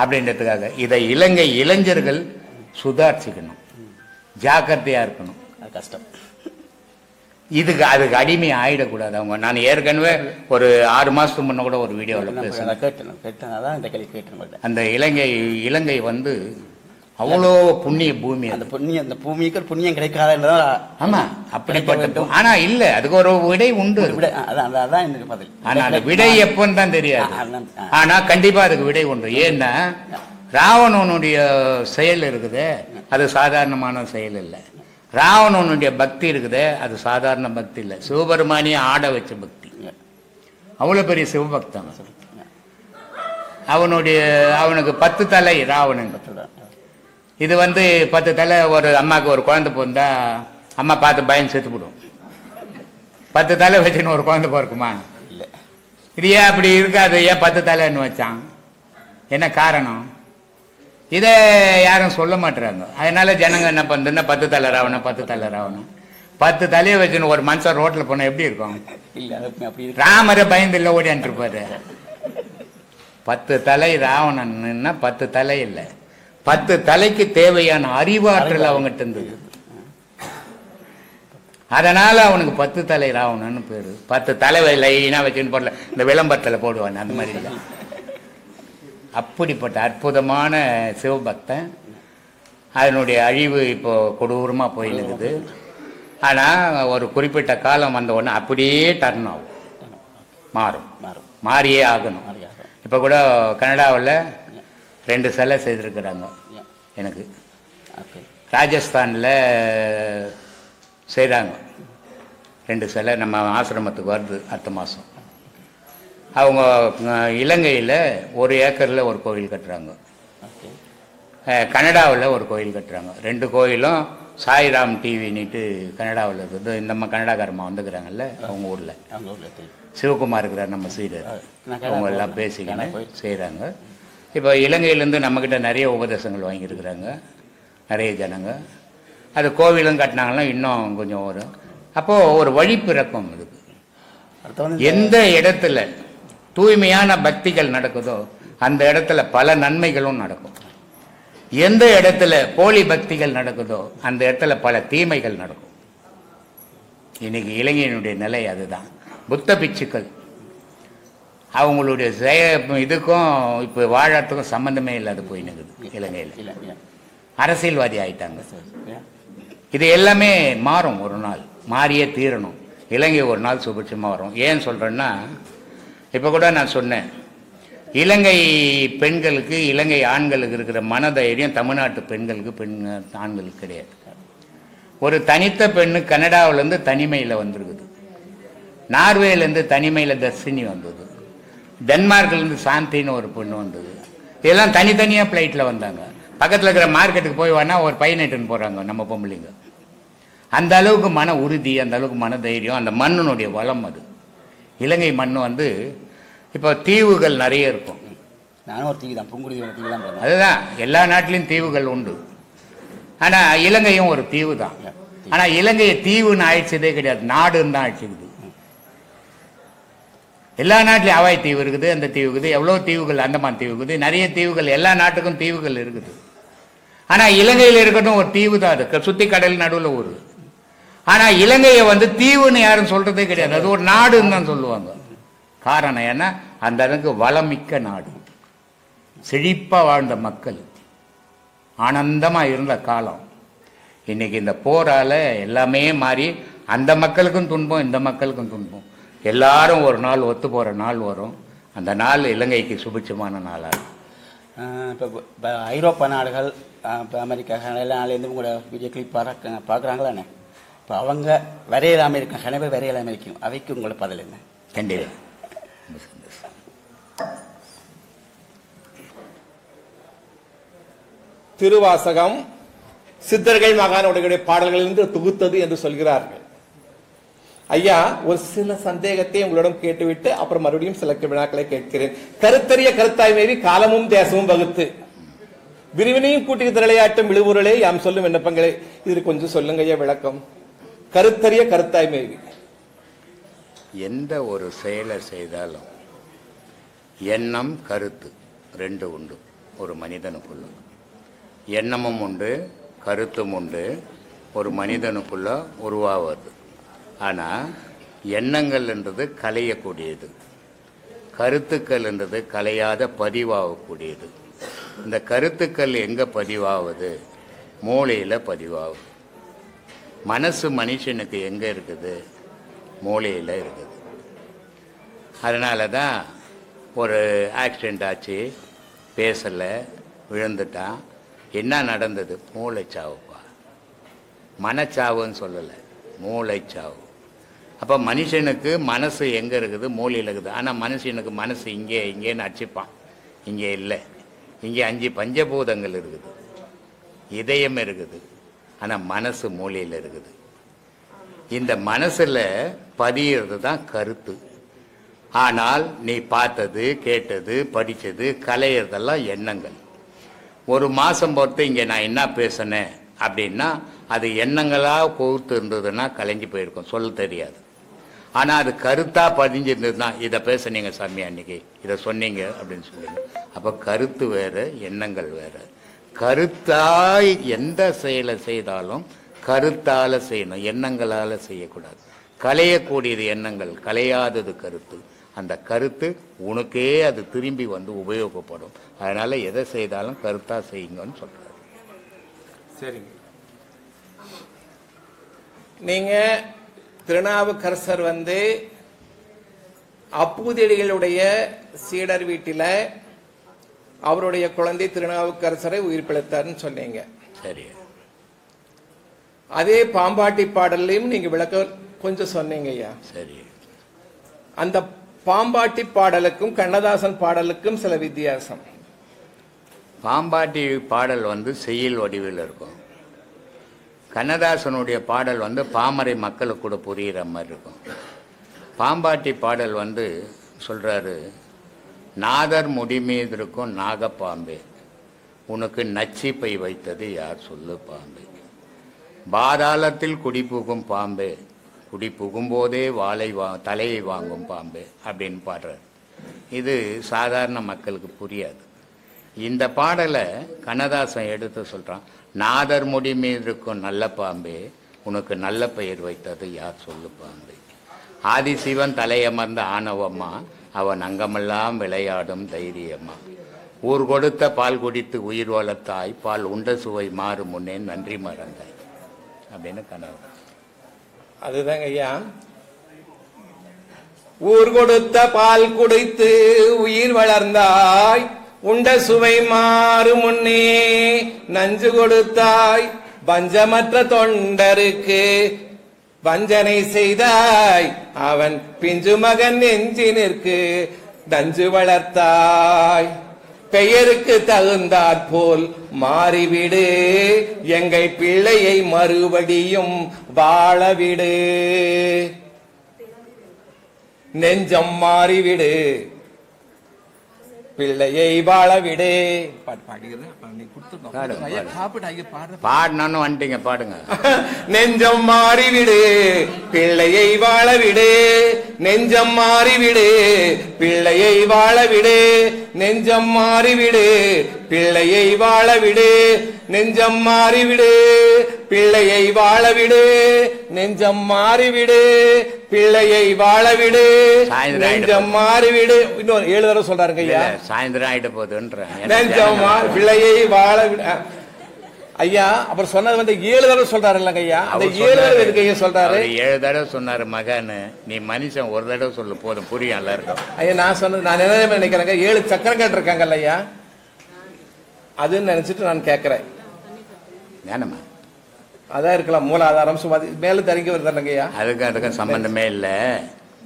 அப்படின்றதுக்காக. இதை இலங்கை இளைஞர்கள் சுதாரிச்சுக்கணும், ஜாக்கிரதையா இருக்கணும். கஷ்டம். அதுக்கு அடிமை ஆயிடக்கூடாது அவங்க. நான் ஏற்கனவே ஒரு 6 மாசத்துக்கு முன்ன கூட ஒரு வீடியோவில் பேசுறேன். அந்த இலங்கை வந்து அவ்வளோ புண்ணிய பூமி. அந்த பூமிக்கு புண்ணியம் கிடைக்காத. ஆமா, அப்படிப்பட்ட. ஆனா இல்ல, அதுக்கு ஒரு விடை உண்டு. ஆனா அந்த விடை எப்பன்னு தான் தெரியாது. ஆனா கண்டிப்பா அதுக்கு விடை உண்டு. ஏன்னா ராவணனுடைய செயல் இருக்குது, அது சாதாரணமான செயல் இல்லை. ராவணனுடைய பக்தி இருக்குது, அது சாதாரண பக்தி இல்லை. சிவபெருமானியை ஆட வச்ச பக்தி. அவ்வளவு பெரிய சிவபக்தன். அவனுக்கு 10 தலை ராவணன். இது வந்து 10 தலை. ஒரு அம்மாவுக்கு ஒரு குழந்தை பிறந்தா அம்மா பார்த்து பயம் செத்துப்படும். 10 தலை வச்சுன்னு ஒரு குழந்தை பிறக்குமா? இல்லை. இது ஏன் அப்படி இருக்காது? ஏன் 10 தலைன்னு வச்சான்? என்ன காரணம்? இதை யாரும் சொல்ல மாட்டுறாங்க. அதனால ஜனங்க என்ன பண்ணுதுன்னா 10 தலை ராவணன், 10 தலை ராவணன். 10 தலையை வச்சுன்னு ஒரு மனுஷன் ரோட்ல போனா எப்படி இருக்கும்? ராமரை பயந்து இல்லை ஓடியான்ட்டு இருப்பாரு. 10 தலை ராவணன்னா 10 தலை இல்லை, 10 தலைக்கு தேவையான அறிவாற்றல் அவங்ககிட்ட இருந்தது. அதனால் அவனுக்கு 10 தலை ராவணன்னு பேர். 10 தலை லைனாக வச்சுன்னு போடல, இந்த விளம்பரத்தில் போடுவான் அந்த மாதிரி இல்லை. அப்படிப்பட்ட அற்புதமான சிவபக்தன். அதனுடைய அழிவு இப்போ கொடூரமாக போயினுக்குது. ஆனால் ஒரு குறிப்பிட்ட காலம் வந்த உடனே அப்படியே டர்ன் ஆகும், மாறும், மாறியே ஆகணும். இப்போ கூட கனடாவில் 2 சிலை செய்திருக்கிறாங்க எனக்கு. ராஜஸ்தானில் செய்கிறாங்க 2 சிலை, நம்ம ஆசிரமத்துக்கு வருது அடுத்த மாதம். அவங்க இலங்கையில் 1 ஏக்கரில் ஒரு கோவில் கட்டுறாங்க, கனடாவில் ஒரு கோயில் கட்டுறாங்க. 2 கோயிலும் சாய்ராம் டிவின்னுட்டு கனடாவில் இருக்குது. நம்ம கனடாக்காரமாக வந்துக்கிறாங்கல்ல, அவங்க ஊரில் சிவகுமார் இருக்கிறார், நம்ம சீடர். அவங்க எல்லாம் பேசிக்கின்னு செய்கிறாங்க. இப்போ இலங்கையிலேருந்து நம்மக்கிட்ட நிறைய உபதேசங்கள் வாங்கியிருக்கிறாங்க நிறைய ஜனங்க. அது கோவிலும் கட்டினாங்கன்னா இன்னும் கொஞ்சம் வரும். அப்போது ஒரு வழி பிறக்கும் இதுக்கு. எந்த இடத்துல தூய்மையான பக்திகள் நடக்குதோ அந்த இடத்துல பல நன்மைகளும் நடக்கும். எந்த இடத்துல போலி பக்திகள் நடக்குதோ அந்த இடத்துல பல தீமைகள் நடக்கும். இன்னைக்கு இலங்கையினுடைய நிலை அதுதான். புத்த பிட்சுக்கள் அவங்களுடைய இதுக்கும் இப்போ வாழறதுக்கும் சம்மந்தமே இல்லாத போயினுக்குது இலங்கையில். அரசியல்வாதி ஆயிட்டாங்க. இது எல்லாமே மாறும், ஒரு நாள் மாறியே தீரணும். இலங்கை ஒரு நாள் சுபிட்சமாக வரும். ஏன் சொல்கிறேன்னா, இப்போ கூட நான் சொன்னேன், இலங்கை பெண்களுக்கு இலங்கை ஆண்களுக்கு இருக்கிற மனதைரியம் தமிழ்நாட்டு பெண்களுக்கு ஆண்களுக்கு கிடையாது. ஒரு தனித்த பெண்ணு கனடாவிலேருந்து தனிமையில் வந்திருக்குது, நார்வேலேருந்து தனிமையில் தர்ஷினி வந்தது, டென்மார்க்லேருந்து சாந்தின்னு ஒரு பொண்ணு வந்தது. இதெல்லாம் தனித்தனியாக ஃப்ளைட்டில் வந்தாங்க. பக்கத்தில் இருக்கிற மார்க்கெட்டுக்கு போய் வேணா ஒரு பையனிட்டுன்னு போகிறாங்க நம்ம பொம்பளைங்க. அந்த அளவுக்கு மன உறுதி, அந்த அளவுக்கு மன தைரியம், அந்த மண்ணினுடைய வளம் அது. இலங்கை மண் வந்து இப்போ தீவுகள் நிறைய இருக்கும். நானும் ஒரு தீவு தான், புங்குடி தீவு தான். அதுதான், எல்லா நாட்டிலையும் தீவுகள் உண்டு. ஆனால் இலங்கையும் ஒரு தீவு தான். ஆனால் இலங்கையை தீவுன்னு ஆயிடுச்சதே கிடையாது, நாடுன்னு தான் ஆயிடுச்சுக்குது. எல்லா நாட்டிலையும் ஹவாய் தீவு இருக்குது, அந்த தீவு இருக்குது, எவ்வளோ தீவுகள், அந்தமான் தீவு இருக்குது, நிறைய தீவுகள், எல்லா நாட்டுக்கும் தீவுகள் இருக்குது. ஆனால் இலங்கையில் இருக்கட்டும் ஒரு தீவு தான், அது சுற்றி கடல் நடுவில் ஊர். ஆனால் இலங்கையை வந்து தீவுன்னு யாரும் சொல்கிறதே கிடையாது, அது ஒரு நாடுன்னு தான் சொல்லுவாங்க. காரணம் ஏன்னா அந்த அளவுக்கு வளமிக்க நாடு, செழிப்பாக வாழ்ந்த மக்கள், ஆனந்தமாக இருந்த காலம். இன்னைக்கு இந்த போரால் எல்லாமே மாறி அந்த மக்களுக்கும் துன்பம், இந்த மக்களுக்கும் துன்பம். எல்லாரும் ஒரு நாள் ஒத்து போகிற நாள் வரும். அந்த நாள் இலங்கைக்கு சுபிட்சமான நாளாக. இப்போ ஐரோப்பா நாடுகள், இப்போ அமெரிக்கா, எல்லா நாள்லேருந்து உங்களோட வீடியோ கிளிப் பார்க்குறாங்களாண்ணே. இப்போ அவங்க வரையலாமல் இருக்கும், கனவை வரையலாமல் இருக்கும், அவைக்கு உங்களோட பதில் என்ன? கண்டிப்பாக திருவாசகம் சித்தர்கள் மகானுடைய பாடல்களிலிருந்து தொகுத்தது என்று சொல்கிறார்கள். ஐயா, ஒரு சில சந்தேகத்தை உங்களிடம் கேட்டுவிட்டு அப்புறம் மறுபடியும் சில வினாக்களை கேட்கிறேன். கருத்தறிய கருத்தாய் மேவி காலமும் தேசமும் வகுத்து விரிவினையும் கூட்டிய திரளையாட்டும் விழுவுரலே யாம் சொல்லும் விண்ணப்பங்களே, இது கொஞ்சம் சொல்லுங்க ஐயா விளக்கம். கருத்தறிய கருத்தாய் மேவி. எந்த ஒரு செயலை செய்தாலும் எண்ணம் கருத்து 2 உண்டு ஒரு மனிதனுக்குள்ள. எண்ணமும் உண்டு, கருத்தும் உண்டு, ஒரு மனிதனுக்குள்ள உருவாவது. ஆனால் எண்ணங்கள் என்றது கலையக்கூடியது, கருத்துக்கள் என்றது கலையாத பதிவாகக்கூடியது. இந்த கருத்துக்கள் எங்கே பதிவாகுது? மூளையில் பதிவாகுது. மனசு மனுஷனுக்கு எங்கே இருக்குது? மூளையில் இருக்குது. அதனால தான் ஒரு ஆக்சிடெண்ட் ஆச்சு, பேசலை, விழுந்துட்டான். என்ன நடந்தது? மூளைச்சாவுப்பா, மனச்சாவுன்னு சொல்லலை, மூளைச்சாவு. அப்போ மனுஷனுக்கு மனசு எங்கே இருக்குது? மூளையில் இருக்குது. ஆனால் மனுஷனுக்கு மனசு இங்கேன்னு அடிச்சுப்பான். இங்கே இல்லை, இங்கே 5 பஞ்சபூதங்கள் இருக்குது, இதயம் இருக்குது, ஆனால் மனசு மூளையில் இருக்குது. இந்த மனசில் பதிகிறது தான் கருத்து. ஆனால் நீ பார்த்தது, கேட்டது, படித்தது, கலையிறதெல்லாம் எண்ணங்கள். ஒரு மாதம் பொறுத்து இங்கே நான் என்ன பேசினேன் அப்படின்னா அது எண்ணங்களாக கோர்த்து இருந்ததுன்னா கலைஞ்சி போயிருக்கும், சொல்ல தெரியாது. ஆனால் அது கருத்தாக பதிஞ்சிருந்ததுன்னா இதை பேசுனீங்க சாமி அன்னைக்கு, இதை சொன்னீங்க அப்படின்னு சொல்லுங்க. அப்போ கருத்து வேறு, எண்ணங்கள் வேறு. கருத்தாய் எந்த செயலை செய்தாலும் கருத்தால் செய்யணும், எண்ணங்களால் செய்யக்கூடாது. களையக்கூடியது எண்ணங்கள், களையாதது கருத்து. அந்த கருத்து உனக்கே அது திரும்பி வந்து உபயோகப்படும். அதனால் எதை செய்தாலும் கருத்தாக செய்யுங்கன்னு சொல்கிறார். சரிங்க. நீங்கள் திருநாவுக்கரசர் வந்து அப்பூதியடிகளுடைய சீடர் வீட்டில் அவருடைய குழந்தை திருநாவுக்கரசரை உயிர் பிழைத்தார்னு சொன்னீங்க. சரி. அதே பாம்பாட்டி பாடல்லையும் நீங்க விளக்க கொஞ்சம் சொன்னீங்க ஐயா. சரி. அந்த பாம்பாட்டி பாடலுக்கும் கண்ணதாசன் பாடலுக்கும் சில வித்தியாசம். பாம்பாட்டி பாடல் வந்து செய்யுள் வடிவில் இருக்கும். கண்ணதாசனுடைய பாடல் வந்து பாமரை மக்களுக்கு கூட புரிகிற மாதிரி இருக்கும். பாம்பாட்டி பாடல் வந்து சொல்றாரு, நாதர் முடி மீது இருக்கும் நாகப்பாம்பே, உனக்கு நச்சிப்பை வைத்தது யார் சொல்லு பாம்பே, பாதாளத்தில் குடி புகும் பாம்பே, குடி புகும்போதே தலையை வாங்கும் பாம்பே அப்படின்னு பாடுறார். இது சாதாரண மக்களுக்கு புரியாது. இந்த பாடலை கண்ணதாசன் எடுத்து சொல்றான், நாதர் முடி மீது இருக்கும் நல்ல பாம்பே, உனக்கு நல்ல பெயர் வைத்தது யார் சொல்லு பாம்பே, ஆதிசிவன் தலையமர்ந்த ஆணவம்மா, அவன் அங்கமெல்லாம் விளையாடும் தைரியம்மா, ஊர் கொடுத்த பால் குடித்து உயிர் வளர்த்தாய், பால் உண்ட சுவை மாறும் முன்னே நன்றி மறந்தாய் அப்படின்னு கனவு. அதுதாங்க ஐயா, ஊர் கொடுத்த பால் குடித்து உயிர் வளர்ந்தாய், உண்ட சுவை மாறும் முன்னே நஞ்சு கொடுத்தாய், பஞ்சமற்ற தொண்டருக்கு வஞ்சனை செய்தாய், அவன் பிஞ்சு மகன் நெஞ்சினிற்கு நஞ்சு வளர்த்தாய், பெயருக்கு தகுந்தாற் போல் மாறிவிடு, எங்கள் பிள்ளையை மறுபடியும் வாழவிடு, நெஞ்சம் மாறிவிடு, பிள்ளையை வாழவிடு. பாடணும்னு வந்துட்டீங்க, பாடுங்க. நெஞ்சம் மாறிவிடு, பிள்ளையை வாழவிடு, நெஞ்சம் மாறிவிடு, பிள்ளையை வாழவிடு, நெஞ்சம் மாறிவிடு, பிள்ளையை வாழவிடு, நெஞ்சம் மாறிவிடு, பிள்ளையை வாழவிடு, நெஞ்சம் மாறிவிடு, பிள்ளையை வாழவிடு, நெஞ்சம் மாறிவிடு. இன்னொரு 7 தடவை சொல்றாருங்க ஐயா. சாயந்தரம் ஆயிட்ட போகுதுன்ற நெஞ்சம் பிள்ளையை வாழவிடு ஐயா. அப்புறம் சொன்னது வந்து 7 தடவை சொல்றாரு இல்லங்க ஐயா. அந்த 7 தடவை எதுக்கு ஐயா சொல்றாரு? 7 தடவை சொன்னாரு மகன்னு. நீ மனுஷன் ஒரு தடவை சொல்லு போதும், புரியும் எல்லாருக்கும். ஐயா நான் சொன்னது நான் என்ன நினைக்கிறேங்க, 7 சக்கரங்கள் இருக்காங்கல்ல ஐயா, அதுன்னு நினைச்சிட்டு நான் கேட்கிறேன். ஏனம்மா அதான் இருக்கலாம் மூலாதாரம் சுமாதி மேல தரங்கி வருதாங்க ஐயா. அதுக்கும் சம்பந்தமே இல்லை.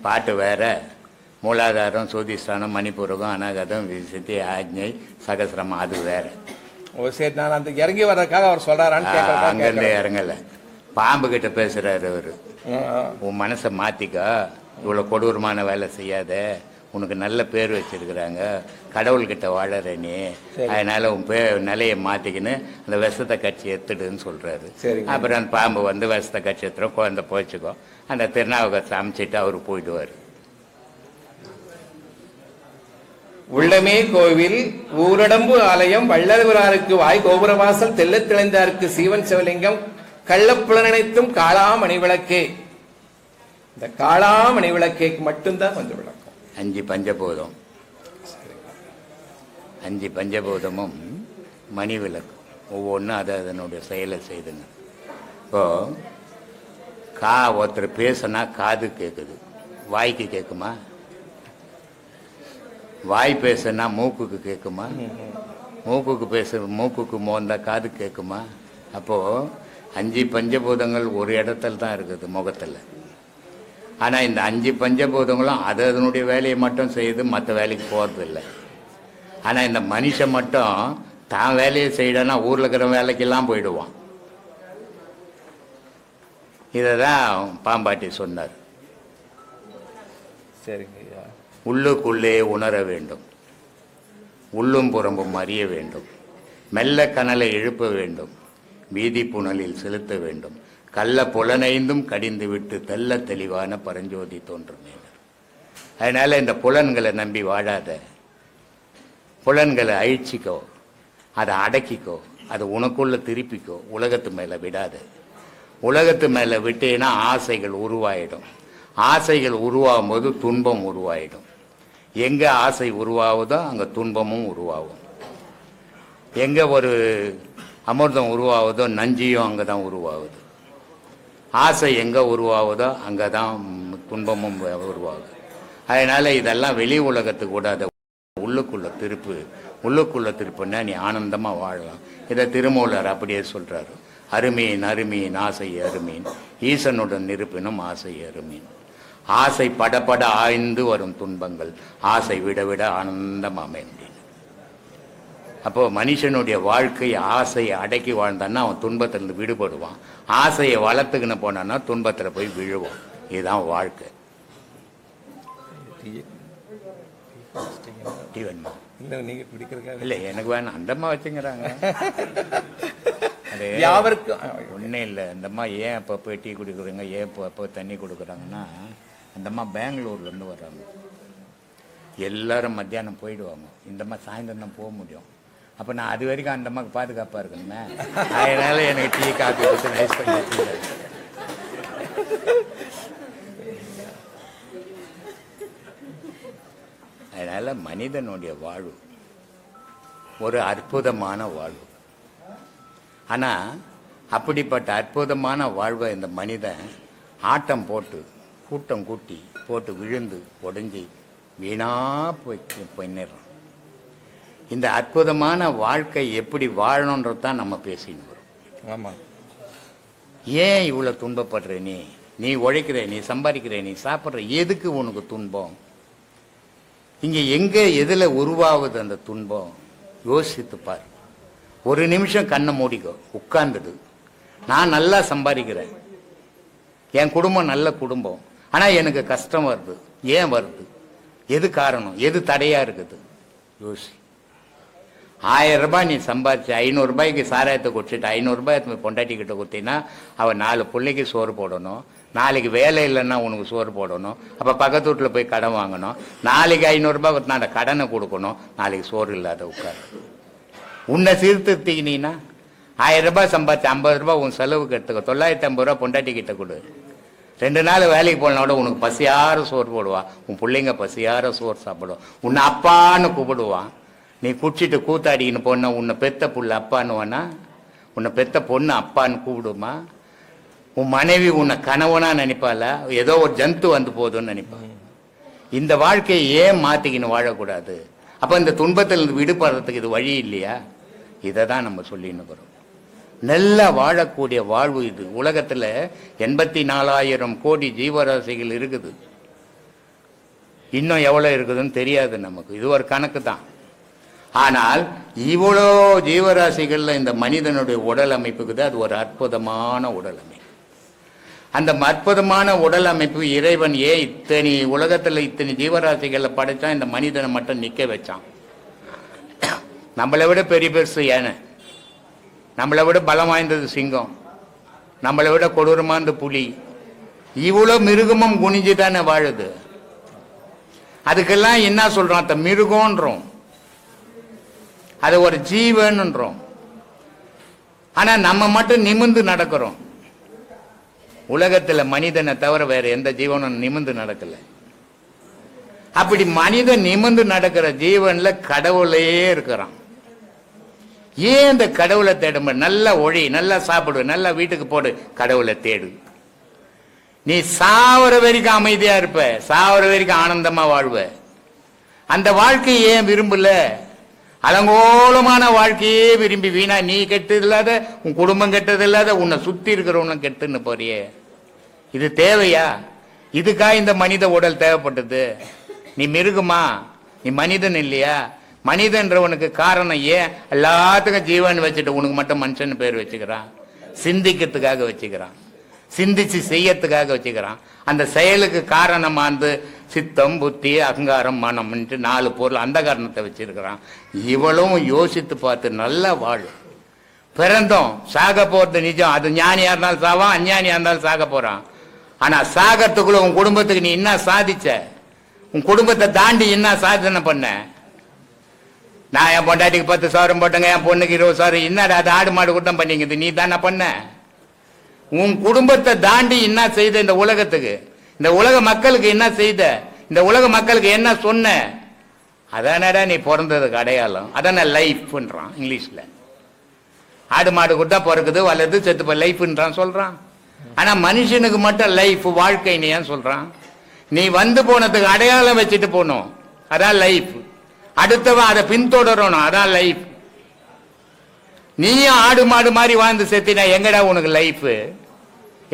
பாட்டு வேற, மூலாதாரம், சூதிஸ்தானம், மணிப்பூரகம், அநாகதம், விசித்தி, ஆஜ்ஞை, சகசிரமம் அது வேற. ஓ சரி, நான் அந்த இறங்கி வர்றதுக்காக அவர் சொல்றாரான்னு அங்கிருந்து இறங்கல. பாம்பு கிட்ட பேசுறாரு அவரு, உன் மனசை மாத்திக்கா, இவ்வளவு கொடூரமான வேலை செய்யாத, உனக்கு நல்ல பேர் வச்சிருக்கிறாங்க, கடவுள்கிட்ட வாழற நீ, அதனால உன் நிலையை மாத்திக்கின்னு அந்த விஷத்தை கட்சி எடுத்துடுன்னு சொல்றாரு. அப்புறம் அந்த பாம்பு வந்து விஷத்தை கட்சி எடுத்துரும், குழந்தை போச்சுக்கோ, அந்த திருநாவுக்கரசை அமைச்சிட்டு அவரு போயிடுவாரு. உள்ளமே கோவில் ஊரடம்பு ஆலயம், வள்ளல்வராருக்கு வாய் கோபுரவாசல், தெல்ல திளைந்தாருக்கு சீவன் சிவலிங்கம், கள்ளப்புலனைத்தும் காளாமணி விளக்கே. இந்த காளாமணி விளக்கேக்கு மட்டும்தான் கொஞ்சம் விளக்கம். 5 பஞ்சபூதம், 5 பஞ்சபூதமும் மணி விளக்கு, ஒவ்வொன்றும் அதை அதனுடைய செயலை செய்துங்க. இப்போ ஒருத்தர் பேசுனா காது கேட்குது, வாய்க்கு கேட்குமா? வாய் பேசுனா மூக்குக்கு கேட்குமா? மூக்குக்கு மோந்தா காது கேட்குமா? அப்போ 5 பஞ்சபூதங்கள் ஒரு இடத்துல தான் இருக்குது, முகத்தில். ஆனால் இந்த 5 பஞ்சபூதங்களும் அதனுடைய வேலையை மட்டும் செய்து மற்ற வேலைக்கு போகிறது இல்லை. ஆனால் இந்த மனுஷன் மட்டும் தான் வேலையை செய்யணும்னா ஊரில் இருக்கிற வேலைக்கெல்லாம் போயிடுவான். இதை தான் பாம்பாட்டி சொன்னார். சரிங்க. உள்ளுக்குள்ளே உணர வேண்டும், உள்ளும் புறம்பும் அறிய வேண்டும், மெல்ல கனலை எழுப்ப வேண்டும், வீதி புனலில் செலுத்த வேண்டும், கள்ள புலனைந்தும் கடிந்து விட்டு தெல்ல தெளிவான பரஞ்சோதி தோன்றும். அதனால இந்த புலன்களை நம்பி வாழாத, புலன்களை அழிச்சிக்கோ, அதை அடக்கிக்கோ, அதை உனக்குள்ள திருப்பிக்கோ, உலகத்து மேல விடாத. உலகத்து மேலே விட்டேன்னா ஆசைகள் உருவாயிடும். ஆசைகள் உருவாகும் போது துன்பம் உருவாயிடும். எங்கே ஆசை உருவாகுதோ அங்கே துன்பமும் உருவாகும். எங்கே ஒரு அமிர்தம் உருவாகுதோ நஞ்சியும் அங்கே தான் உருவாகுது. ஆசை எங்கே உருவாகுதோ அங்கே தான் துன்பமும் உருவாகுது. அதனால் இதெல்லாம் வெளி உலகத்துக்கு கூடாது. உள்ளுக்குள்ள திருப்புன்னா நீ ஆனந்தமாக வாழலாம். இதை திருமூலர் அப்படியே சொல்கிறாரு. அருமீன் அருமீன் ஆசை அருமீன், ஈசனுடன் இருப்பினும் ஆசை அருமீன். ஆசை படப்பட ஆய்ந்து வரும் துன்பங்கள் ஆசை விட விட ஆனந்தம் அமைந்தேன். அப்போ மனுஷனுடைய வாழ்க்கை ஆசையை அடக்கி வாழ்ந்தான்னா அவன் துன்பத்திலிருந்து விடுபடுவான். ஆசையை வளர்த்துக்கின்னு போனான்னா துன்பத்தில் போய் விழுவான். இதுதான் வாழ்க்கை. டீ வேணுமா? இல்லை எனக்கு வேணாம். அந்தம்மா வச்சுங்கிறாங்க. அது ஒன்றும் இல்லை. அந்தம்மா ஏன் அப்பப்போ டீ குடிக்கிறீங்க, ஏன் அப்போ தண்ணி கொடுக்குறாங்கன்னா, அந்தம்மா பெங்களூர்லேருந்து வர்றாங்க. எல்லாரும் மத்தியானம் போயிடுவாங்க. இந்தம்மா சாயந்தரம் தான் போக முடியும். அப்போ நான் அது வரைக்கும் அந்தம்மாவுக்கு பாதுகாப்பாக இருக்கணுமே. அதனால எனக்கு டீ காஃபி கொடுத்து நைஸ் பண்ணி. அதனால மனிதனுடைய வாழ்வு ஒரு அற்புதமான வாழ்வு. ஆனால் அப்படிப்பட்ட அற்புதமான வாழ்வை இந்த மனிதன் ஆட்டம் போட்டு கூட்டம் கூட்டி போட்டு விழுந்து உடைஞ்சி வீணா போயிடுறான். இந்த அற்புதமான வாழ்க்கை எப்படி வாழணுன்றது தான் நம்ம பேசின்னு வரோம். ஆமாம். ஏன் இவ்வளோ துன்பப்படுற? நீ உழைக்கிற, நீ சம்பாதிக்கிற, நீ சாப்பிட்ற, எதுக்கு உனக்கு துன்பம்? இங்கே எங்கே எதில் உருவாகுது அந்த துன்பம்? யோசித்து பார். ஒரு நிமிஷம் கண்ணை மூடிக்கோ, உட்கார்ந்துடு. நான் நல்லா சம்பாதிக்கிறேன், என் குடும்பம் நல்ல குடும்பம், ஆனால் எனக்கு கஷ்டம் வருது. ஏன் வருது? எது காரணம்? எது தடையாக இருக்குது? யோசி. 1000 ரூபாய் நீ சம்பாதிச்சு 500 ரூபாய்க்கு சாராயத்தை குடிச்சிட்டு 500 ரூபாய் பொண்டாட்டிக்கிட்ட கொடுத்தீங்கன்னா அவன் 4 பிள்ளைக்கு சோறு போடணும். நாளைக்கு வேலை இல்லைன்னா உனக்கு சோறு போடணும். அப்போ பக்கத்து வீட்டில் போய் கடன் வாங்கணும். நாளைக்கு 500 ரூபாய் கொடுத்தா அந்த கடனை கொடுக்கணும். நாளைக்கு சோறு இல்லாத உட்காரு. உன்னை சீர்திருத்திக்கினீங்கன்னா 1000 ரூபாய் சம்பாதிச்சு 50 ரூபாய் உன் செலவுக்கு எடுத்துக்க. 950 ரூபா பொண்டாட்டிக்கிட்ட கொடு. 2 நாள் வேலைக்கு போனா கூட உனக்கு பசியார சோறு போடுவா. உன் பிள்ளைங்க பசியார சோறு சாப்பிடுவான். உன்னை அப்பான்னு கூப்பிடுவான். நீ குடிச்சிட்டு கூத்தாடின்னு போனா உன்னை பெத்த புள்ள அப்பான்னுவானா? உன்னை பெத்த பொண்ணு அப்பான்னு கூப்பிடுமா? உன் மனைவி உன்னை கணவனா நினைப்பாளா? ஏதோ ஒரு ஜந்து வந்து போதும்னு நினைப்பான். இந்த வாழ்க்கையை ஏன் மாத்திக்கின்னு வாழக்கூடாது? அப்ப இந்த துன்பத்திலிருந்து விடுபடுறதுக்கு இது வழி இல்லையா? இதை தான் நம்ம சொல்லின்னு வரோம். நல்லா வாழக்கூடிய வாழ்வு இது. உலகத்துல 84,000 கோடி ஜீவராசிகள் இருக்குது. இன்னும் எவ்வளவு இருக்குதுன்னு தெரியாது நமக்கு. இது ஒரு கணக்கு தான். ஆனால் இவ்வளோ ஜீவராசிகள்ல இந்த மனிதனுடைய உடல் அமைப்புக்குது. அது ஒரு அற்புதமான உடல் அமைப்பு. அந்த அற்புதமான உடல் அமைப்பு இறைவன் ஏன் இத்தனை உலகத்துல இத்தனை ஜீவராசிகளை படைச்சான்? இந்த மனிதனை மட்டும் நிக்க வச்சான். நம்மளை விட பெரிய பெருசு யானை, நம்மளை விட பலம் வாய்ந்தது சிங்கம், நம்மளை விட கொடூரமானது புலி. இவ்வளோ மிருகமும் குனிஞ்சு தானே வாழுது. அதுக்கெல்லாம் என்ன சொல்றோம்? மிருகம்ன்றோம், அது ஒரு ஜீவன்ன்றோம். ஆனா நம்ம மட்டும் நிமிர்ந்து நடக்கிறோம். உலகத்துல மனிதனை தவிர வேற எந்த ஜீவனும் நிமிர்ந்து நடக்கல. அப்படி மனிதன் நிமிர்ந்து நடக்கிற ஜீவன்ல கடவுளே இருக்கிறான். ஏன் இந்த கடவுளை தேட? நல்லா ஒழி, நல்லா சாப்பிடு, நல்லா வீட்டுக்கு போடு, கடவுளை தேடு. நீ சாவர வரைக்கும் அமைதியா இருப்ப, சாவர வரைக்கும் ஆனந்தமா வாழ்வ. அந்த வாழ்க்கையை ஏன் விரும்பல? அலங்கோலமான வாழ்க்கையே விரும்பி வீணா நீ கெட்டது இல்லாத, உன் குடும்பம் கெட்டது இல்லாத, உன்னை சுத்தி இருக்கிறவனும் கெட்டுன்னு போறியே. இது தேவையா? இதுக்கா இந்த மனித உடல் தேவைப்பட்டது? நீ மிருகமா? நீ மனிதன் இல்லையா? மனிதன்றவனுக்கு காரணம் ஏன் எல்லாத்துக்கும் ஜீவன் வச்சுட்டு உனக்கு மட்டும் மனுஷன் பேர் வச்சுக்கிறான்? சிந்திக்கிறதுக்காக வச்சுக்கிறான், சிந்திச்சு செய்யறதுக்காக வச்சுக்கிறான். அந்த செயலுக்கு காரணமானது சித்தம், புத்தி, அகங்காரம், மனம் 4 பொருள். அந்த காரணத்தை வச்சிருக்கிறான். இவளும் யோசித்து பார்த்து நல்லா வாழும். பிறந்தோம், சாக போறது நிஜம். அது ஞானியா இருந்தாலும் சாவான், அஞ்ஞானியா இருந்தாலும் சாக போறான். ஆனா சாகத்துக்குள்ள உன் குடும்பத்துக்கு நீ என்ன சாதிச்ச? உன் குடும்பத்தை தாண்டி என்ன சாதனை பண்ண? நான் என் பொண்டாட்டிக்கு 10 சவரம் போட்டேங்க, என் பொண்ணுக்கு 20 சவரம். என்னடா அது ஆடு மாடு கூட்டம் பண்ணிக்குது? நீ தானே பண்ண? உன் குடும்பத்தை தாண்டி என்ன செய்த இந்த உலகத்துக்கு, இந்த உலக மக்களுக்கு என்ன செய்த, இந்த உலக மக்களுக்கு என்ன சொன்ன, அதானடா நீ பிறந்ததுக்கு அடையாளம். அதான லைஃப்ன்றான் இங்கிலீஷ்ல. ஆடு மாடு கூட பிறக்குது வளருது செத்து போய் லைஃப்ன்றான் சொல்றான். ஆனா மனுஷனுக்கு மட்டும் லைஃப் வாழ்க்கை நீ ஏன் சொல்றான்? நீ வந்து போனதுக்கு அடையாளம் வச்சுட்டு போகணும், அதான் லைஃப். அடுத்தவன் அதை பின்தொடரணும், அதான் லைஃப். நீயும் ஆடு மாடு மாதிரி வாழ்ந்து செத்தினா எங்கடா உனக்கு லைஃப்,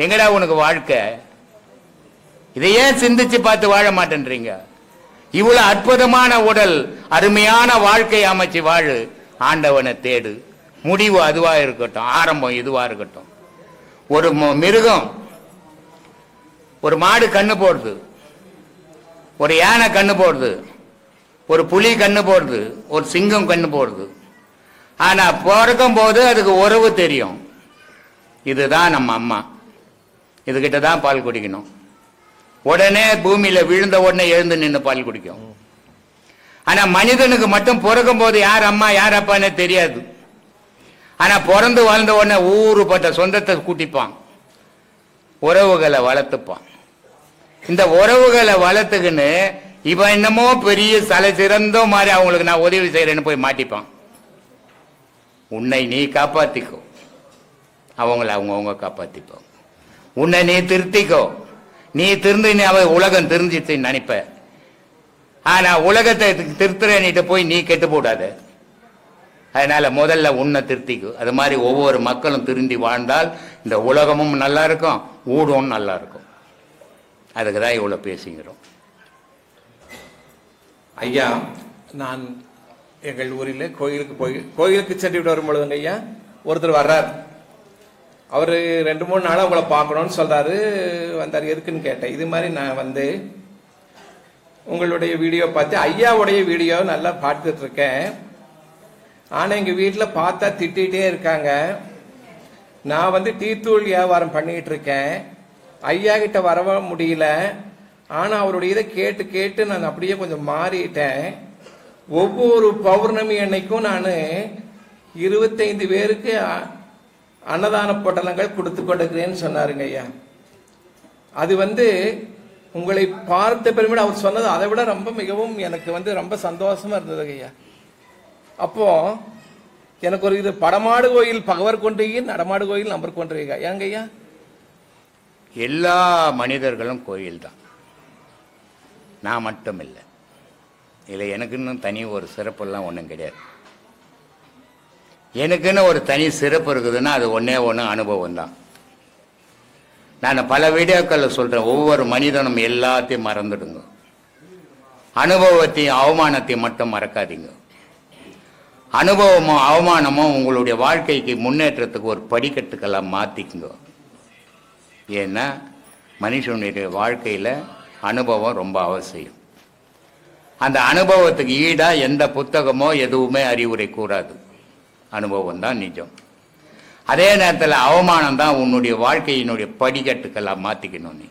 எங்கடா உனக்கு வாழ்க்கை? இதை ஏன் சிந்திச்சு பார்த்து வாழ மாட்டேன்றீங்க? இவ்வளவு அற்புதமான உடல், அருமையான வாழ்க்கை அமைச்சு வாழு, ஆண்டவனை தேடு. முடிவு அதுவா இருக்கட்டும், ஆரம்பம் இதுவா இருக்கட்டும். ஒரு மிருகம், ஒரு மாடு கண்ணு போடுது, ஒரு யானை கண்ணு போடுது, ஒரு புலி கண்ணு போடுது, ஒரு சிங்கம் கண்ணு போடுது. ஆனா பிறக்கும் போது அதுக்கு உறவு தெரியும். இதுதான் நம்ம அம்மா, இதுகிட்ட தான் பால் குடிக்கணும். உடனே பூமியில விழுந்த உடனே எழுந்து நின்று பால் குடிக்கும். ஆனா மனிதனுக்கு மட்டும் பிறக்கும் போது யார் அம்மா யார் அப்பான்னு தெரியாது. ஆனா பிறந்து வாழ்ந்த உடனே ஊருப்பட்ட சொந்தத்தை கூட்டிப்பான், உறவுகளை வளர்த்துப்பான். இந்த உறவுகளை வளர்த்துக்குன்னு இவன் என்னமோ பெரிய தலை சிறந்தோ மாதிரி அவங்களுக்கு நான் உதவி செய்யறேன்னு போய் மாட்டிப்பான். உன்னை நீ காப்பாத்திக்கோ, அவங்கள அவங்க காப்பாத்திப்போம். உன்னை நீ திருத்திக்கோ, நீ திருந்து அவ உலகம் தெரிஞ்சிச்சுன்னு நினைப்ப. ஆனா உலகத்தை திருத்துறேன்னுட்டு போய் நீ கெட்டு போடாது. அதனால முதல்ல உன்னை திருத்திக்கோ. அது மாதிரி ஒவ்வொரு மக்களும் திருந்தி வாழ்ந்தால் இந்த உலகமும் நல்லா இருக்கும், ஊடும் நல்லா இருக்கும். அதுக்கு தான் இவ்வளோ பேசிக்கிறோம். ஐயா, நான் எங்கள் ஊரில் கோயிலுக்கு சென்று விட்டு வரும் பொழுதுங்க ஐயா, ஒருத்தர் வர்றார். அவர் 2-3 நாளாக உங்களை பார்க்கணும்னு சொல்றாரு. வந்தார், எதுக்குன்னு கேட்டேன். இது மாதிரி நான் வந்து உங்களுடைய வீடியோ பார்த்து ஐயாவுடைய வீடியோ நல்லா பார்த்துட்டு இருக்கேன். ஆனா எங்க வீட்டில் பார்த்தா திட்டிகிட்டே இருக்காங்க. நான் வந்து டீத்தூள் வியாபாரம் பண்ணிட்டு இருக்கேன், ஐயா கிட்ட வர முடியல. ஆனா அவருடைய இதை கேட்டு கேட்டு நான் அப்படியே கொஞ்சம் மாறிட்டேன். ஒவ்வொரு பௌர்ணமி அன்னைக்கும் நான் 25 பேருக்கு அன்னதான பொட்டலங்கள் கொடுத்து கொடுக்கிறேன்னு சொன்னாருங்க ஐயா. அது வந்து உங்களை பார்த்த பெருமையோடு அவர் சொன்னது அதை விட ரொம்ப மிகவும் எனக்கு வந்து ரொம்ப சந்தோஷமா இருந்தது ஐயா. அப்போ எனக்கு ஒரு இது படமாடு கோயில் பகவர் கொன்றையின் நடமாடு கோயில் நம்பர் கொன்றையா ஏங்க ஐயா? எல்லா மனிதர்களும் கோயில் தான், நான் மட்டும் இல்லை. இதில் எனக்குன்னு தனி ஒரு சிறப்பெல்லாம் ஒன்றும் கிடையாது. எனக்குன்னு ஒரு தனி சிறப்பு இருக்குதுன்னா அது ஒன்னே ஒன்று அனுபவம் தான். நான் பல வீடியோக்களில் சொல்கிறேன், ஒவ்வொரு மனிதனும் எல்லாத்தையும் மறந்துடுங்க, அனுபவத்தையும் அவமானத்தையும் மட்டும் மறக்காதீங்க. அனுபவமும் அவமானமும் உங்களுடைய வாழ்க்கைக்கு முன்னேற்றத்துக்கு ஒரு படிக்கட்டுக்கெல்லாம் மாற்றிக்குங்க. ஏன்னா மனுஷனுடைய வாழ்க்கையில் அனுபவம் ரொம்ப அவசியம். அந்த அனுபவத்துக்கு ஈடாக எந்த புத்தகமோ எதுவுமே அறிவுரை கூறாது. அனுபவம் தான் நிஜம். அதே நேரத்தில் அவமானம் தான் உன்னுடைய வாழ்க்கையினுடைய படிக்கட்டுக்கெல்லாம் மாற்றிக்கணும்.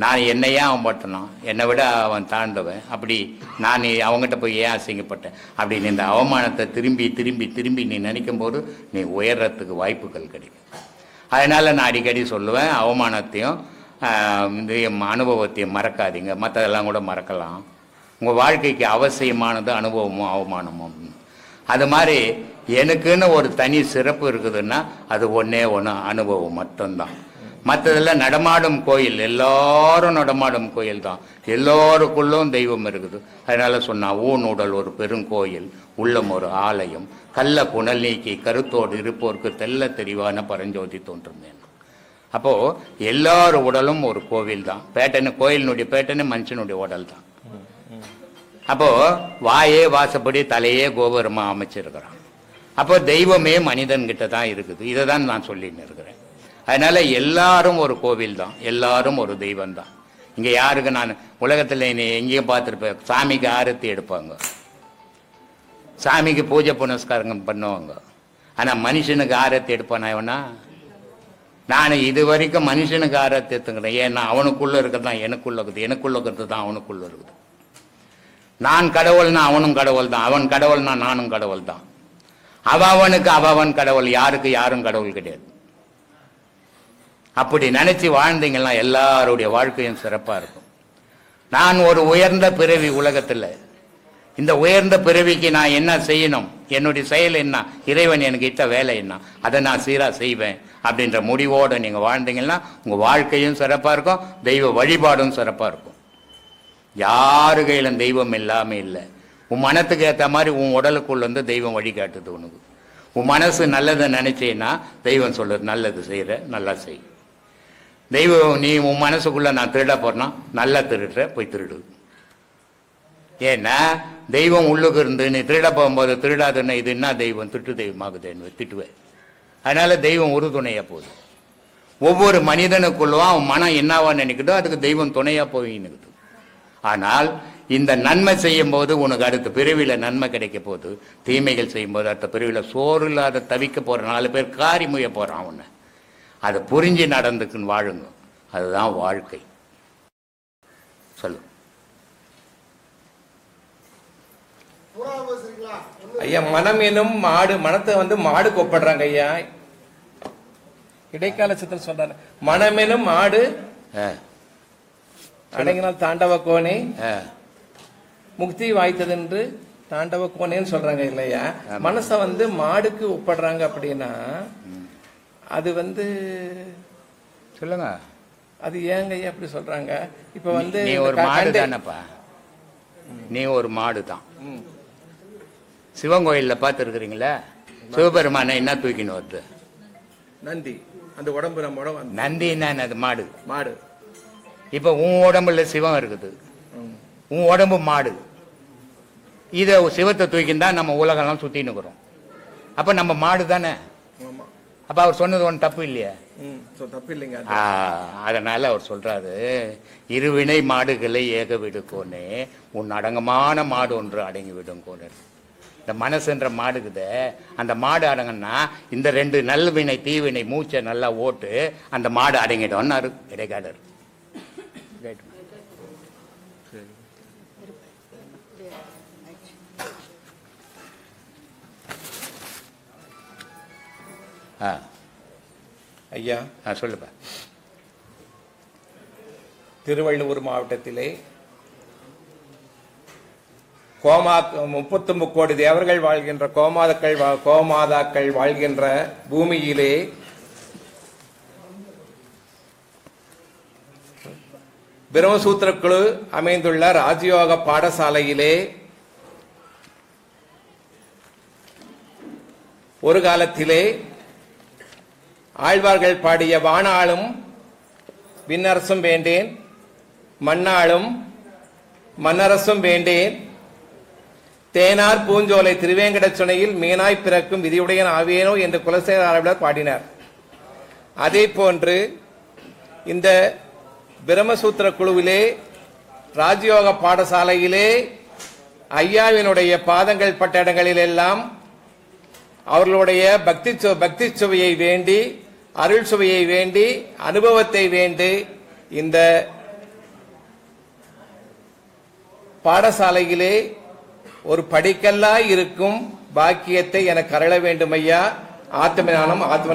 நான் என்னையே அவன் பட்டணும், என்னை விட அவன் தாழ்ந்தவன், அப்படி நான் அவங்ககிட்ட போய் ஏன் அசிங்கப்பட்டேன் அப்படின்னு இந்த அவமானத்தை திரும்பி திரும்பி திரும்பி நீ நினைக்கும் போது நீ உயர்றதுக்கு வாய்ப்புகள் கிடைக்கும். அதனால் நான் அடிக்கடி சொல்லுவேன், அவமானத்தையும் இந்த அனுபவத்தையும் மறக்காதீங்க, மற்றதெல்லாம் கூட மறக்கலாம். உங்கள் வாழ்க்கைக்கு அவசியமானது அனுபவமும் அவமானமும். அது மாதிரி எனக்குன்னு ஒரு தனி சிறப்பு இருக்குதுன்னா அது ஒன்றே ஒன்று, அனுபவம் மட்டும்தான். மற்றதெல்லாம் நடமாடும் கோயில், எல்லாரும் நடமாடும் கோயில் தான். எல்லோருக்குள்ளும் தெய்வம் இருக்குது. அதனால சொன்னா ஊன் உடல் ஒரு பெருங்கோயில், உள்ளம் ஒரு ஆலயம், கள்ள புனல் நீக்கி கருத்தோடு இருப்போருக்கு தெல்ல தெளிவான பரஞ்சோதி தோன்றுமே. அப்போ எல்லார் உடலும் ஒரு கோவில் தான். பேட்டனு கோயிலினுடைய பேட்டனு மனுஷனுடைய உடல் தான். அப்போ வாயே வாசப்படி தலையே கோபுரமா அமைச்சிருக்கிறான். அப்போ தெய்வமே மனிதன்கிட்ட தான் இருக்குது. இதை தான் நான் சொல்லின்னு இருக்கிறேன். அதனால எல்லாரும் ஒரு கோவில் தான், எல்லாரும் ஒரு தெய்வம் தான். இங்க யாருக்கு நான் உலகத்தில் எங்கேயும் பார்த்துருப்பேன், சாமிக்கு ஆரத்தி எடுப்பாங்க, சாமிக்கு பூஜை புனஸ்காரங்க பண்ணுவாங்க. ஆனா மனுஷனுக்கு ஆரத்தி எடுப்பானா இவனா? நான் இது வரைக்கும் மனுஷனுக்கு ஆரத்தி எடுத்துக்கிறேன். ஏன்னா அவனுக்குள்ள இருக்கிறதான் எனக்குள்ள இருக்குது, எனக்குள்ள இருக்கிறது தான் அவனுக்குள்ள இருக்குது. நான் கடவுள்னா அவனும் கடவுள் தான், அவன் கடவுள்னா நானும் கடவுள் தான். அவனுக்கு அவன் கடவுள், யாருக்கு யாரும் கடவுள் கிடையாது. அப்படி நினைச்சு வாழ்ந்தீங்கன்னா எல்லாருடைய வாழ்க்கையும் சிறப்பா இருக்கும். நான் ஒரு உயர்ந்த பிறவி உலகத்தில், இந்த உயர்ந்த பிறவிக்கு நான் என்ன செய்யணும், என்னுடைய செயல் என்ன, இறைவன் எனக்கு இட்ட வேலை என்ன, அதை நான் சீரா செய்வேன் அப்படின்ற முடிவோடு நீங்க வாழ்ந்தீங்கன்னா உங்க வாழ்க்கையும் சிறப்பா இருக்கும், தெய்வ வழிபாடும் சிறப்பா இருக்கும். யாரு கையிலும் தெய்வம் இல்லாம இல்லை. உன் மனத்துக்கு ஏற்ற மாதிரி உன் உடலுக்குள்ள வந்து தெய்வம் வழிகாட்டுது உனக்கு. உன் மனசு நல்லதை நினைச்சேன்னா தெய்வம் சொல்லுது நல்லது செய்யற, நல்லா செய். தெய்வம் நீ உன் மனசுக்குள்ள நான் திருட போறேன்னா நல்லா திருடுற, போய் திருடு. ஏன்னா தெய்வம் உள்ளுக்கு இருந்து நீ திருட போகும்போது திருடாதுன்னு இது என்ன தெய்வம், திட்டு தெய்வமாகுதுன்னு திட்டுவேன். அதனால தெய்வம் உறுதுணையா போகுது. ஒவ்வொரு மனிதனுக்குள்ளும் அவன் மனம் என்னவா நினைக்குதோ அதுக்கு தெய்வம் துணையா போயின்னுக்குது. ஆனால் இந்த நன்மை செய்யும் போது உனக்கு அடுத்த பிரிவில நன்மை கிடைக்க போகுது, தீமைகள் செய்யும் போது அடுத்த பிரிவில சோறு இல்லாத தவிக்க போற 4 பேர் காரி முய போறான் உன்னை. அதை புரிஞ்சு நடந்துக்குன்னு வாழுங்க, அதுதான் வாழ்க்கை. சொல்லு ஐயா. மனம் எனும் மாடு, மனத்தை வந்து மாடு கொப்படுறாங்க ஐயா. இடைக்கால சித்தர் சொல்றாரு, மனமெனும் மாடு அடங்கினால் தாண்டவ கோணே முக்தி வாய்த்தது என்று தாண்டவ கோணேன்னு சொல்றாங்க இல்லையா. மனச வந்து மாடுக்கு ஒப்படுறாங்க அப்படின்னா அது வந்து சொல்லுங்க, அது ஏங்க ஐயா அப்படி சொல்றாங்க? இப்ப வந்து நீ ஒரு மாடு தானப்பா, நீ ஒரு மாடு தான். சிவன் கோயில்ல பார்த்து இருக்கிறீங்களா, சிவபெருமான என்ன தூக்கின்னு வருது? நந்தி. அந்த உடம்பு நம்ம உடம்பு நந்தி என்ன, அது மாடு. மாடு. இப்ப உன் உடம்புல சிவம் இருக்குது, உன் உடம்பு மாடு. இத சிவத்தை தூக்கின்னு தான் நம்ம உலகெல்லாம் சுத்தின்னு இருக்கிறோம். அப்ப நம்ம மாடு தானே. அப்ப அவர் சொன்னது ஒன்று தப்பு இல்லையா? தப்பு இல்லைங்க. அதனால அவர் சொல்றாரு, இருவினை மாடுகளை ஏக விடுக்கோனே, உன் அடங்கமான மாடு ஒன்று அடங்கி விடும் கோனர். இந்த மனசுன்ற மாடுக்குது, அந்த மாடு அடங்கன்னா இந்த 2 நல்வினை தீவினை மூச்சை நல்லா ஓட்டு அந்த மாடு அடங்கிடும்னாரு இடைக்காடர். ஐயா சொல்லுப்பா. திருவள்ளூர் மாவட்டத்திலே 39 கோடி தேவர்கள் வாழ்கின்ற கோமாதாக்கள் வாழ்கின்ற பூமியிலே பிரம்மசூத்திர குழு அமைந்துள்ள ராஜயோக பாடசாலையிலே ஒரு காலத்திலே ஆழ்வார்கள் பாடிய வானாளும் விண்ணரசும் வேண்டேன், மண்ணாளும் மன்னரசும் வேண்டேன், தேனார் பூஞ்சோலை திருவேங்கட சுனையில் மீனாய் பிறக்கும் விதியுடையன் ஆவேனோ என்று குலசேகர ஆழ்வார் பாடினார். அதே போன்று இந்த பிரம்மசூத்திர குழுவிலே ராஜயோக பாடசாலையிலே ஐயாவினுடைய பாதங்கள் பட்ட இடங்களில் எல்லாம் அவர்களுடைய பக்தி சுவையை வேண்டி, அருள் சுவையை வேண்டி, அனுபவத்தை வேண்டி இந்த பாடசாலையிலே ஒரு படிக்கல்லாய் இருக்கும் பாக்கியத்தை எனக்கு அருள வேண்டும் ஐயா. ஆத்ம ஞானம், ஆத்ம